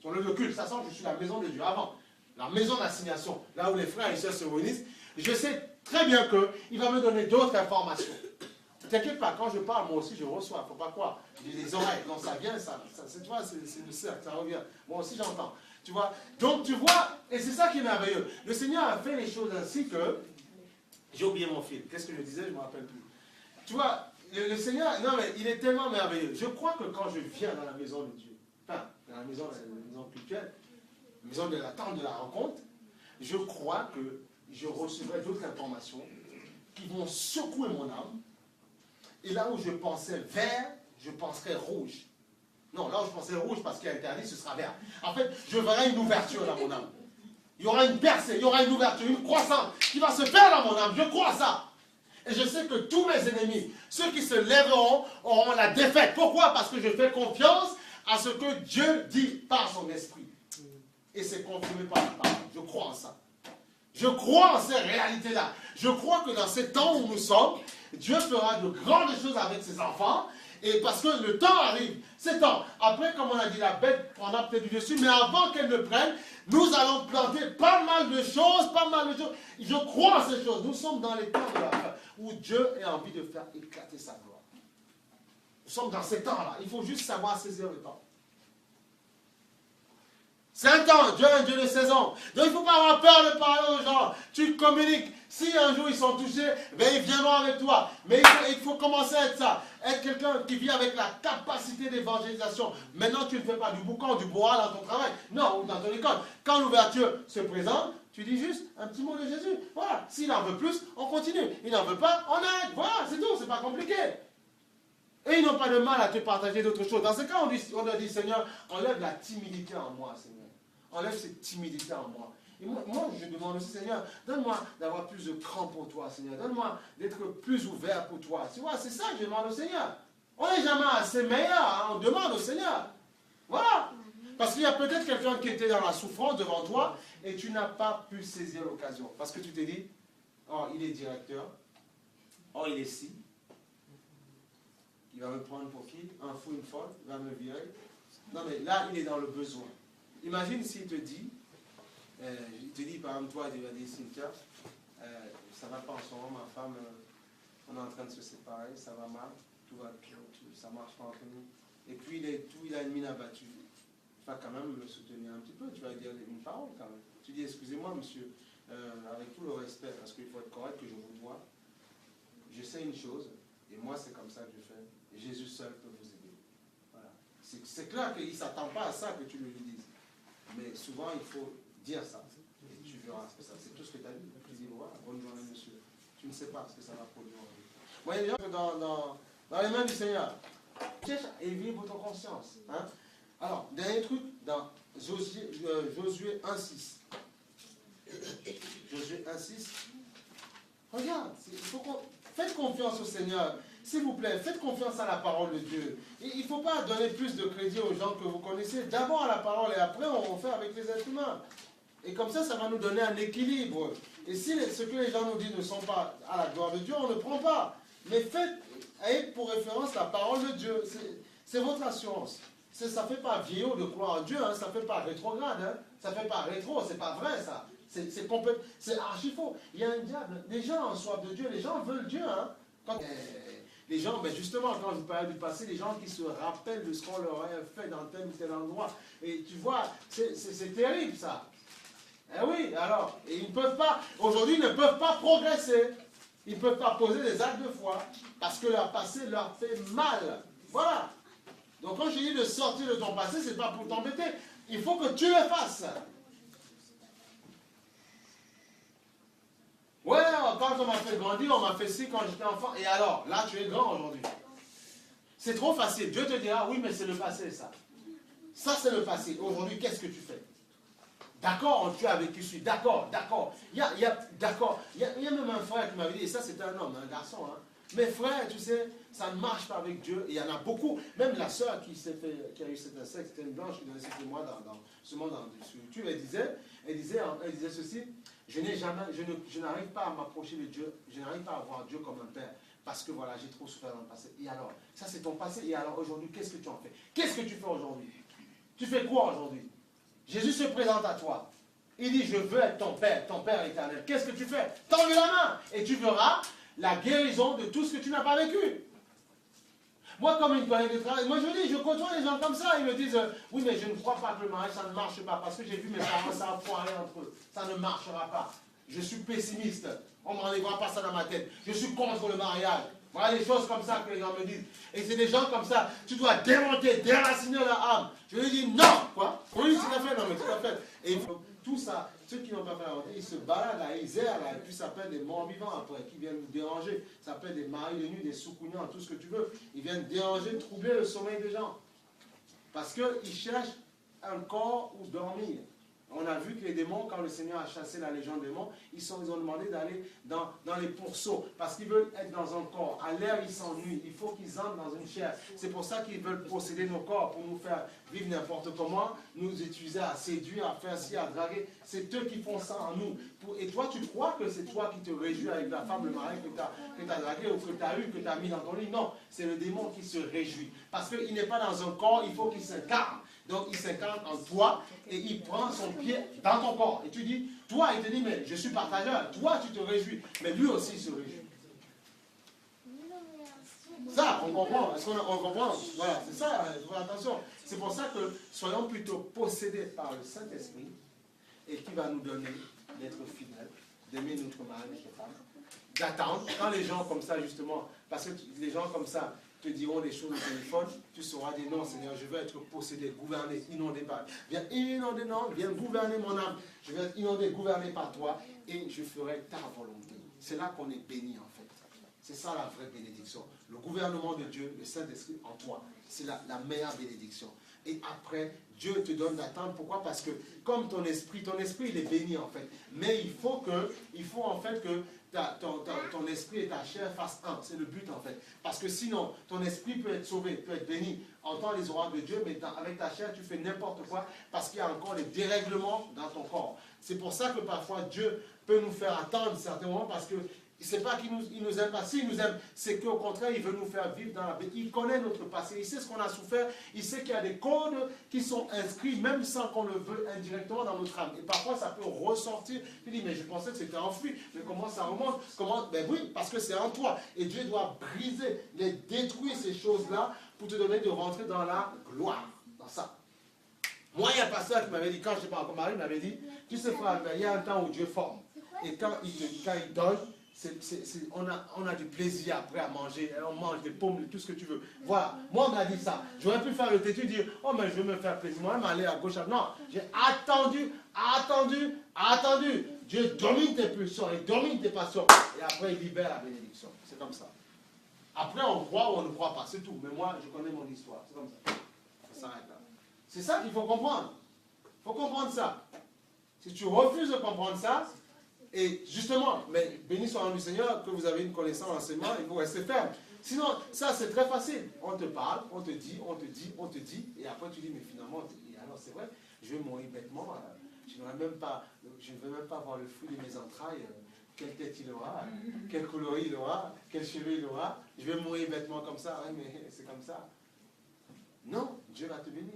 sur le culte, ça sent que je suis la maison de Dieu avant. La maison d'assignation, là où les frères et sœurs se réunissent, je sais très bien qu'il va me donner d'autres informations. Ne t'inquiète pas, quand je parle, moi aussi je reçois, il ne faut pas croire. J'ai des oreilles, donc ça vient, tu vois, c'est le cercle, ça revient. Moi aussi j'entends. Tu vois, donc tu vois, et c'est ça qui est merveilleux. Le Seigneur a fait les choses ainsi que... J'ai oublié mon fil. Qu'est-ce que je disais? Je ne me rappelle plus. Tu vois, le Seigneur, non mais il est tellement merveilleux. Je crois que quand je viens dans la maison de Dieu, enfin, dans la maison cultuelle, maison de l'attente de la rencontre, je crois que je recevrai d'autres informations qui vont secouer mon âme. Et là où je pensais vert, je penserai rouge. Non, là où je pensais rouge parce qu'il y a interdit, ce sera vert. En fait, je verrai une ouverture dans mon âme. Il y aura une percée, il y aura une ouverture, une croissance qui va se faire dans mon âme. Je crois ça. Et je sais que tous mes ennemis, ceux qui se lèveront, auront la défaite. Pourquoi? Parce que je fais confiance à ce que Dieu dit par son esprit. Et c'est confirmé par la parole. Je crois en ça. Je crois en ces réalités-là. Je crois que dans ces temps où nous sommes, Dieu fera de grandes choses avec ses enfants. Et parce que le temps arrive, c'est temps. Après, comme on a dit, la bête prendra peut-être du dessus, mais avant qu'elle ne prenne, nous allons planter pas mal de choses, Je crois en ces choses. Nous sommes dans les temps de la fin, où Dieu a envie de faire éclater sa gloire. Nous sommes dans ces temps-là. Il faut juste savoir saisir le temps. C'est un temps, Dieu est un Dieu de saison. Donc il ne faut pas avoir peur de parler aux gens. Tu communiques. Si un jour ils sont touchés, ben ils viendront avec toi. Mais il faut commencer à être ça. Être quelqu'un qui vit avec la capacité d'évangélisation. Maintenant, tu ne fais pas du boucan, du bois dans ton travail. Non, ou dans ton école. Quand l'ouverture se présente, tu dis juste un petit mot de Jésus. Voilà. S'il en veut plus, on continue. Il n'en veut pas, on arrête. Voilà, c'est tout. C'est pas compliqué. Et ils n'ont pas de mal à te partager d'autres choses. Dans ce cas, on leur dit, Seigneur, enlève la timidité en moi, Seigneur. Enlève cette timidité en moi. Et moi, je demande aussi, Seigneur, donne-moi d'avoir plus de cran pour toi, Seigneur. Donne-moi d'être plus ouvert pour toi. Tu vois, c'est ça que je demande au Seigneur. On n'est jamais assez meilleur, hein, on demande au Seigneur. Voilà. Parce qu'il y a peut-être quelqu'un qui était dans la souffrance devant toi et tu n'as pas pu saisir l'occasion. Parce que tu t'es dit, oh, il est directeur. Oh, il est ci. Il va me prendre pour qui? Un fou, une folle. Il va me virer. Non, mais là, il est dans le besoin. Imagine s'il te dit, par exemple, toi, il va dire, Cynthia, ça ne va pas en ce moment, ma femme, on est en train de se séparer, ça va mal, tout va bien, ça ne marche pas entre nous. Et puis, il a une mine abattue. Il va quand même me soutenir un petit peu, tu vas dire une parole quand même. Tu dis, excusez-moi, monsieur, avec tout le respect, parce qu'il faut être correct que je vous dois, je sais une chose, et moi, c'est comme ça que je fais. Et Jésus seul peut vous aider. Voilà. C'est clair qu'il ne s'attend pas à ça que tu le lui dises. Mais souvent, il faut dire ça. Et tu verras ce que ça. C'est tout ce que tu as dit. Tu dis, voilà, bonne journée, monsieur. Tu ne sais pas ce que ça va produire en vie. Moi, il y a des gens dans les mains du Seigneur. Cherche à éveiller votre conscience. Hein? Alors, dernier truc, dans Josué 1,6. Josué 1,6. Regarde, faites confiance au Seigneur. S'il vous plaît, faites confiance à la parole de Dieu. Il ne faut pas donner plus de crédit aux gens que vous connaissez. D'abord à la parole et après on fait avec les êtres humains. Et comme ça, ça va nous donner un équilibre. Et si ce que les gens nous disent ne sont pas à la gloire de Dieu, on ne prend pas. Mais ayez pour référence la parole de Dieu. C'est votre assurance. Ça ne fait pas vieillot de croire en Dieu, hein. Ça ne fait pas rétrograde. Hein. Ça ne fait pas rétro, c'est pas vrai ça. C'est archi faux. Il y a un diable. Les gens ont soif de Dieu, les gens veulent Dieu. Hein. Les gens, ben justement, quand je vous parlais du passé, les gens qui se rappellent de ce qu'on leur a fait dans tel ou tel endroit. Et tu vois, c'est terrible ça. Eh oui, alors, et ils ne peuvent pas, aujourd'hui, ils ne peuvent pas progresser. Ils ne peuvent pas poser des actes de foi parce que leur passé leur fait mal. Voilà. Donc quand je dis de sortir de ton passé, ce n'est pas pour t'embêter. Il faut que tu le fasses. Ouais, quand on m'a fait grandir, on m'a fait ci quand j'étais enfant. Et alors, là, tu es grand aujourd'hui. C'est trop facile. Dieu te dira, oui, mais c'est le passé, ça. Ça, c'est le passé. Aujourd'hui, qu'est-ce que tu fais? D'accord, tu as vécu celui. D'accord. Il y a même un frère qui m'avait dit, et ça, c'était un homme, un garçon. Hein. Mais frère, tu sais, ça ne marche pas avec Dieu. Et il y en a beaucoup. Même la sœur qui a eu cet insecte, c'était une blanche qui donnait ses témoins dans ce monde sur YouTube. Elle disait ceci. Je n'arrive pas à m'approcher de Dieu, je n'arrive pas à voir Dieu comme un père, parce que voilà, j'ai trop souffert dans le passé. Et alors, ça c'est ton passé, et alors aujourd'hui, qu'est-ce que tu en fais? Qu'est-ce que tu fais aujourd'hui? Tu fais quoi aujourd'hui? Jésus se présente à toi. Il dit, je veux être ton Père éternel. Qu'est-ce que tu fais? Tends-lui la main, et tu verras la guérison de tout ce que tu n'as pas vécu. Moi, comme une collègue de travail, je côtoie les gens comme ça, ils me disent, oui, mais je ne crois pas que le mariage, ça ne marche pas, parce que j'ai vu mes parents, ça a foiré entre eux, ça ne marchera pas. Je suis pessimiste, on ne m'enlèvera pas ça dans ma tête, je suis contre le mariage. Voilà des choses comme ça que les gens me disent. Et c'est des gens comme ça, tu dois démonter, déraciner leur âme. Je lui dis non, quoi. Oui, tout à fait, non, mais tout à fait. Et tout ça, ceux qui n'ont pas fait la volonté, ils se baladent là, ils errent là, et puis ça s'appelle des morts vivants après, qui viennent nous déranger. Ça s'appelle des maris de nuit, des soukounians, tout ce que tu veux. Ils viennent déranger, troubler le sommeil des gens. Parce qu'ils cherchent un corps où dormir. On a vu que les démons, quand le Seigneur a chassé la légion de démons, ils ont demandé d'aller dans les pourceaux, parce qu'ils veulent être dans un corps. À l'air, ils s'ennuient. Il faut qu'ils entrent dans une chair. C'est pour ça qu'ils veulent posséder nos corps, pour nous faire vivre n'importe comment, nous utiliser à séduire, à faire ci, à draguer. C'est eux qui font ça en nous. Et toi, tu crois que c'est toi qui te réjouis avec la femme, le mari que tu as dragué ou que tu as eu, que tu as mis dans ton lit. Non, c'est le démon qui se réjouit. Parce qu'il n'est pas dans un corps, il faut qu'il s'incarne. Donc il s'incarne en toi et il prend son pied dans ton corps. Et tu dis, toi, il te dit, mais je suis partageur. Toi, tu te réjouis. Mais lui aussi, il se réjouit. Ça, on comprend. Est-ce qu'on comprend? Voilà, c'est ça, attention. C'est pour ça que soyons plutôt possédés par le Saint-Esprit et qui va nous donner d'être fidèles, d'aimer notre mari, notre femme, d'attendre. Quand les gens comme ça, justement, parce que les gens comme ça te diront des choses au téléphone, tu sauras dire non, Seigneur, je veux être possédé, gouverné, inondé par. Viens inonder, non, viens gouverner mon âme. Je vais être inondé, gouverné par toi et je ferai ta volonté. C'est là qu'on est béni en fait. C'est ça la vraie bénédiction. Le gouvernement de Dieu, le Saint-Esprit en toi, c'est la meilleure bénédiction. Et après, Dieu te donne d'attendre. Pourquoi? Parce que comme ton esprit il est béni en fait. Mais il faut en fait que ton esprit et ta chair fassent un. C'est le but en fait. Parce que sinon, ton esprit peut être sauvé, peut être béni, entend les oracles de Dieu, mais avec ta chair, tu fais n'importe quoi parce qu'il y a encore des dérèglements dans ton corps. C'est pour ça que parfois Dieu peut nous faire attendre certains moments parce que c'est pas qu'il nous aime pas. S'il nous aime, c'est qu'au contraire, il veut nous faire vivre dans la paix. Il connaît notre passé, il sait ce qu'on a souffert, il sait qu'il y a des codes qui sont inscrits, même sans qu'on le veuille indirectement dans notre âme. Et parfois, ça peut ressortir. Tu dis, mais je pensais que c'était enfoui. Mais comment ça remonte? Ben oui, parce que c'est en toi. Et Dieu doit briser, détruire ces choses-là pour te donner de rentrer dans la gloire. Dans ça. Moi, il y a un pasteur qui m'avait dit, quand je n'étais pas encore marié, il m'avait dit, tu sais frère, il y a un temps où Dieu forme. Et quand il donne, on a du plaisir après à manger, on mange des pommes, tout ce que tu veux. Voilà, moi on m'a dit ça. J'aurais pu faire le têtu, dire, oh mais je veux me faire plaisir, moi-même aller à gauche, non, j'ai attendu. Dieu domine tes pulsions, il domine tes passions, et après il libère la bénédiction. C'est comme ça. Après on croit ou on ne croit pas, c'est tout. Mais moi je connais mon histoire, c'est comme ça. Ça s'arrête là. C'est ça qu'il faut comprendre. Il faut comprendre ça. Si tu refuses de comprendre ça, et justement, mais béni soit le Seigneur que vous avez une connaissance en enseignement, il faut rester ferme. Sinon, ça c'est très facile. On te parle, on te dit, et après tu dis, mais finalement, alors c'est vrai, je vais mourir bêtement, je ne veux même pas voir le fruit de mes entrailles, quelle tête il aura, quel coloris il aura, quel cheveu il aura, je vais mourir bêtement comme ça, ouais, mais c'est comme ça. Non, Dieu va te bénir.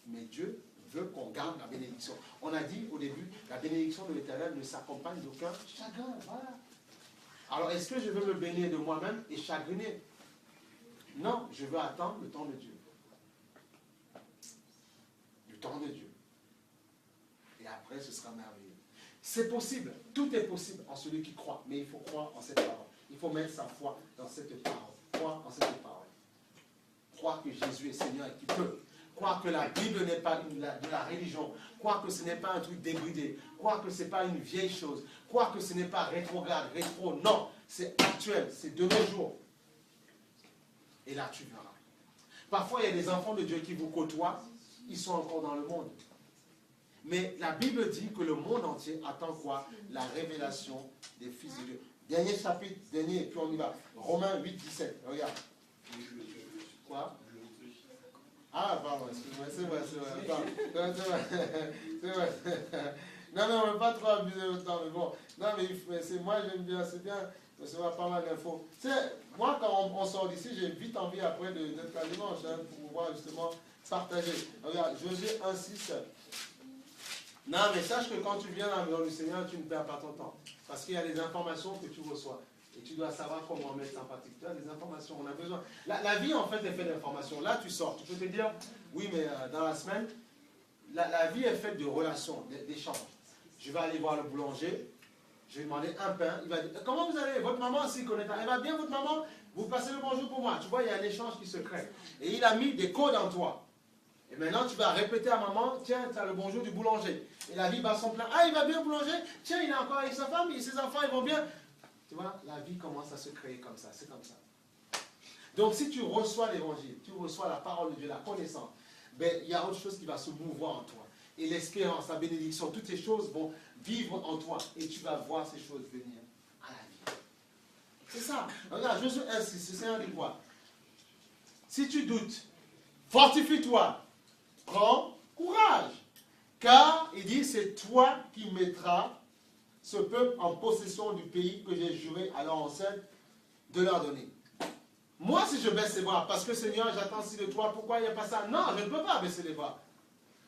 Mais Dieu veut qu'on garde la bénédiction. On a dit au début, la bénédiction de l'Éternel ne s'accompagne d'aucun chagrin. Voilà. Alors, est-ce que je veux me bénir de moi-même et chagriner? Non, je veux attendre le temps de Dieu. Le temps de Dieu. Et après, ce sera merveilleux. C'est possible. Tout est possible en celui qui croit. Mais il faut croire en cette parole. Il faut mettre sa foi dans cette parole. Croire en cette parole. Croire que Jésus est Seigneur et qu'il peut. Croire que la Bible n'est pas de la religion, croire que ce n'est pas un truc débridé, croire que ce n'est pas une vieille chose, croire que ce n'est pas rétrograde, rétro, non, c'est actuel, c'est de nos jours. Et là, tu verras. Parfois, il y a des enfants de Dieu qui vous côtoient, ils sont encore dans le monde. Mais la Bible dit que le monde entier attend quoi? La révélation des fils de Dieu. Dernier chapitre, et puis on y va. Romains 8, 17, regarde. Quoi? Ah, pardon, excuse-moi, c'est vrai. Non, on ne veut pas trop abuser le temps, mais bon. Non, mais c'est moi, j'aime bien, c'est bien, recevoir pas mal d'infos. Tu sais, moi, quand on sort d'ici, j'ai vite envie après d'être à dimanche, pour pouvoir justement partager. Regarde, Josué 1, 6. Non, mais sache que quand tu viens dans la maison du Seigneur, tu ne perds pas ton temps. Parce qu'il y a des informations que tu reçois. Et tu dois savoir comment mettre en pratique. Tu as des informations, on a besoin. La vie, en fait, est faite d'informations. Là, tu sors. Tu peux te dire, oui, mais dans la semaine, la vie est faite de relations, d'échanges. Je vais aller voir le boulanger, je vais demander un pain. Il va dire, comment vous allez? Votre maman, s'il connaît pas, elle va bien, votre maman? Vous passez le bonjour pour moi. Tu vois, il y a un échange qui se crée. Et il a mis des codes en toi. Et maintenant, tu vas répéter à maman, tiens, tu as le bonjour du boulanger. Et la vie bat son plein. Ah, il va bien boulanger. Tiens, il est encore avec sa femme, et ses enfants, ils vont bien. Tu vois, la vie commence à se créer comme ça. C'est comme ça. Donc, si tu reçois l'évangile, tu reçois la parole de Dieu, la connaissance, ben, il y a autre chose qui va se mouvoir en toi. Et l'espérance, la bénédiction, toutes ces choses vont vivre en toi. Et tu vas voir ces choses venir à la vie. C'est ça. Regarde, Josué 1,6, le Seigneur dit quoi? Si tu doutes, fortifie-toi. Prends courage, car, il dit, c'est toi qui mettras ce peuple en possession du pays que j'ai juré à leur ancêtre de leur donner. Moi, si je baisse les bras, parce que Seigneur, j'attends si de toi, pourquoi il n'y a pas ça? Non, je ne peux pas baisser les bras.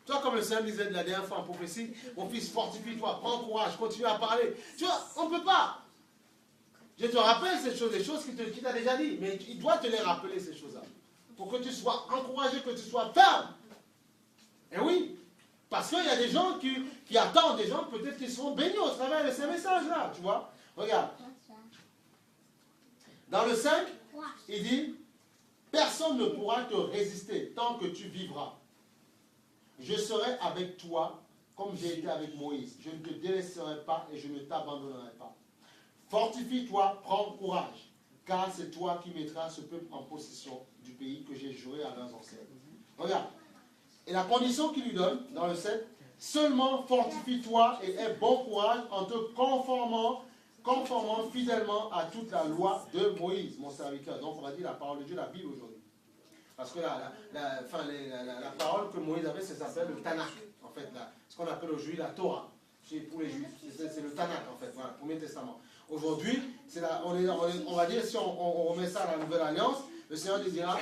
Toi, comme le Seigneur disait de la dernière fois en prophétie, mon fils, fortifie-toi, prends courage, continue à parler. Tu vois, on ne peut pas. Je te rappelle ces choses, des choses qu'il t'a déjà dit, mais il doit te les rappeler, ces choses-là. Pour que tu sois encouragé, que tu sois ferme. Et oui, parce qu'il y a des gens qui attendent, des gens peut-être qui seront bénis au travers de ces messages-là, tu vois. Regarde. Dans le 5, il dit, personne ne pourra te résister tant que tu vivras. Je serai avec toi comme j'ai été avec Moïse. Je ne te délaisserai pas et je ne t'abandonnerai pas. Fortifie-toi, prends courage, car c'est toi qui mettras ce peuple en possession du pays que j'ai juré à leurs ancêtres. Regarde. Et la condition qu'il lui donne, dans le 7, seulement fortifie-toi et aie bon courage en te conformant fidèlement à toute la loi de Moïse, mon serviteur. Donc on va dire la parole de Dieu, la Bible aujourd'hui. Parce que la parole que Moïse avait, ça s'appelle le Tanakh, en fait, ce qu'on appelle aujourd'hui la Torah. Pour les Juifs, c'est le Tanakh, en fait, voilà, le Premier Testament. Aujourd'hui, on va dire, si on remet ça à la Nouvelle Alliance, le Seigneur lui dira,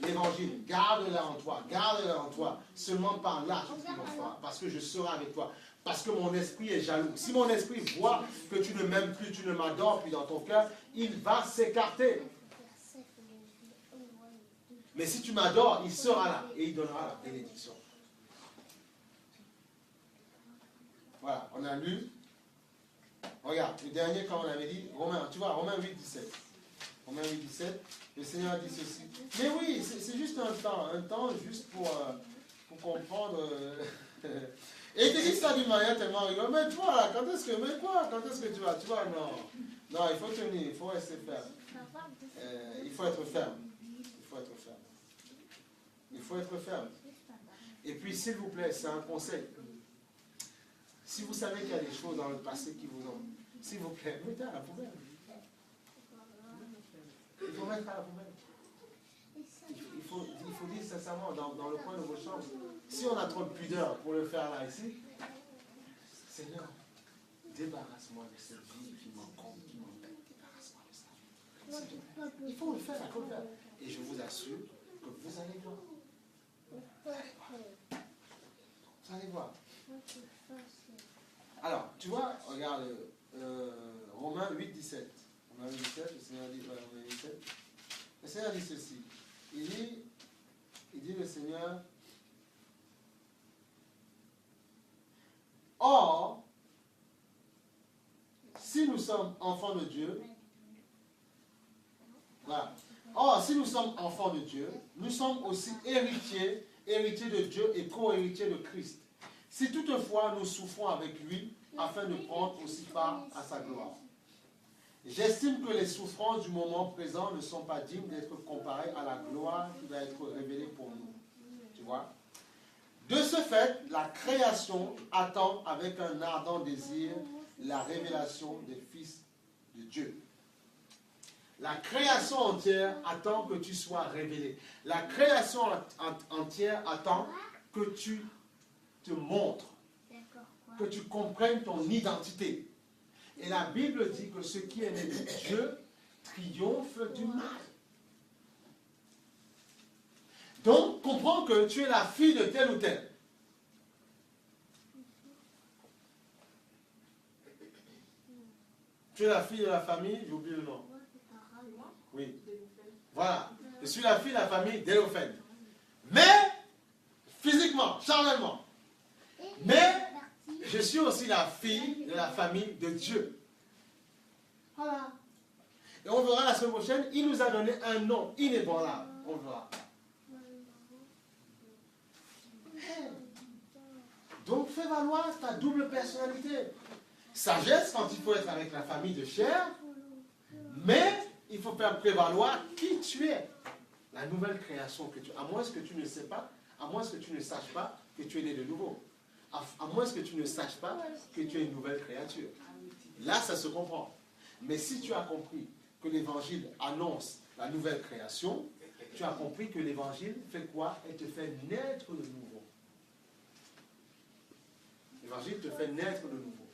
l'évangile, garde-la en toi, seulement par là tu le feras, parce que je serai avec toi, parce que mon esprit est jaloux. Si mon esprit voit que tu ne m'aimes plus, tu ne m'adores plus dans ton cœur, il va s'écarter. Mais si tu m'adores, il sera là et il donnera la bénédiction. Voilà, on a lu. Regarde, le dernier, quand on avait dit, Romains 8, 17. Romains 8, 17, le Seigneur dit ceci. Mais oui, c'est juste un temps juste pour comprendre. Et il te dit ça d'une manière tellement rigolote. Mais toi, là, quand est-ce que tu vas? Tu vois, non, il faut tenir, il faut rester ferme. Il faut être ferme. Il faut être ferme. Et puis, s'il vous plaît, c'est un conseil. Si vous savez qu'il y a des choses dans le passé qui vous ont... S'il vous plaît, mettez à la poubelle. Il faut mettre à la poubelle. Il faut dire sincèrement dans le coin de vos chambres, si on a trop de pudeur pour le faire là, ici, Seigneur, débarrasse-moi de cette vie qui m'encombre, qui m'embête. Débarrasse-moi de ça. Il faut le faire, Et je vous assure que vous allez voir. Vous allez voir. Alors, tu vois, regarde, Romains 8, 17. Romains 8, 17, le Seigneur dit, Romains 8, 17. Le Seigneur dit ceci. Il dit le Seigneur, or, si nous sommes enfants de Dieu, voilà. Or, si nous sommes enfants de Dieu, nous sommes aussi héritiers de Dieu et co-héritiers de Christ. Si toutefois nous souffrons avec lui, afin de prendre aussi part à sa gloire. J'estime que les souffrances du moment présent ne sont pas dignes d'être comparées à la gloire qui va être révélée pour nous. Tu vois? De ce fait, la création attend avec un ardent désir la révélation des fils de Dieu. La création entière attend que tu sois révélé. La création entière attend que tu te montres, que tu comprennes ton identité. Et la Bible dit que ce qui est né de Dieu triomphe du mal. Donc, comprends que tu es la fille de tel ou tel. Tu es la fille de la famille, j'ai oublié le nom. Oui. Voilà. Je suis la fille de la famille d'Élophène. Mais, physiquement, charnellement. Mais, je suis aussi la fille de la famille de Dieu. Voilà. Et on verra la semaine prochaine, il nous a donné un nom inébranlable. On verra. Donc fais valoir ta double personnalité. Sagesse quand il faut être avec la famille de chair, mais il faut faire prévaloir qui tu es. La nouvelle création que tu as. À moins que tu ne sais pas, à moins que tu ne saches pas que tu es né de nouveau. À moins que tu ne saches pas que tu es une nouvelle créature. Là, ça se comprend. Mais si tu as compris que l'évangile annonce la nouvelle création, tu as compris que l'évangile fait quoi? Elle te fait naître de nouveau. L'évangile te fait naître de nouveau.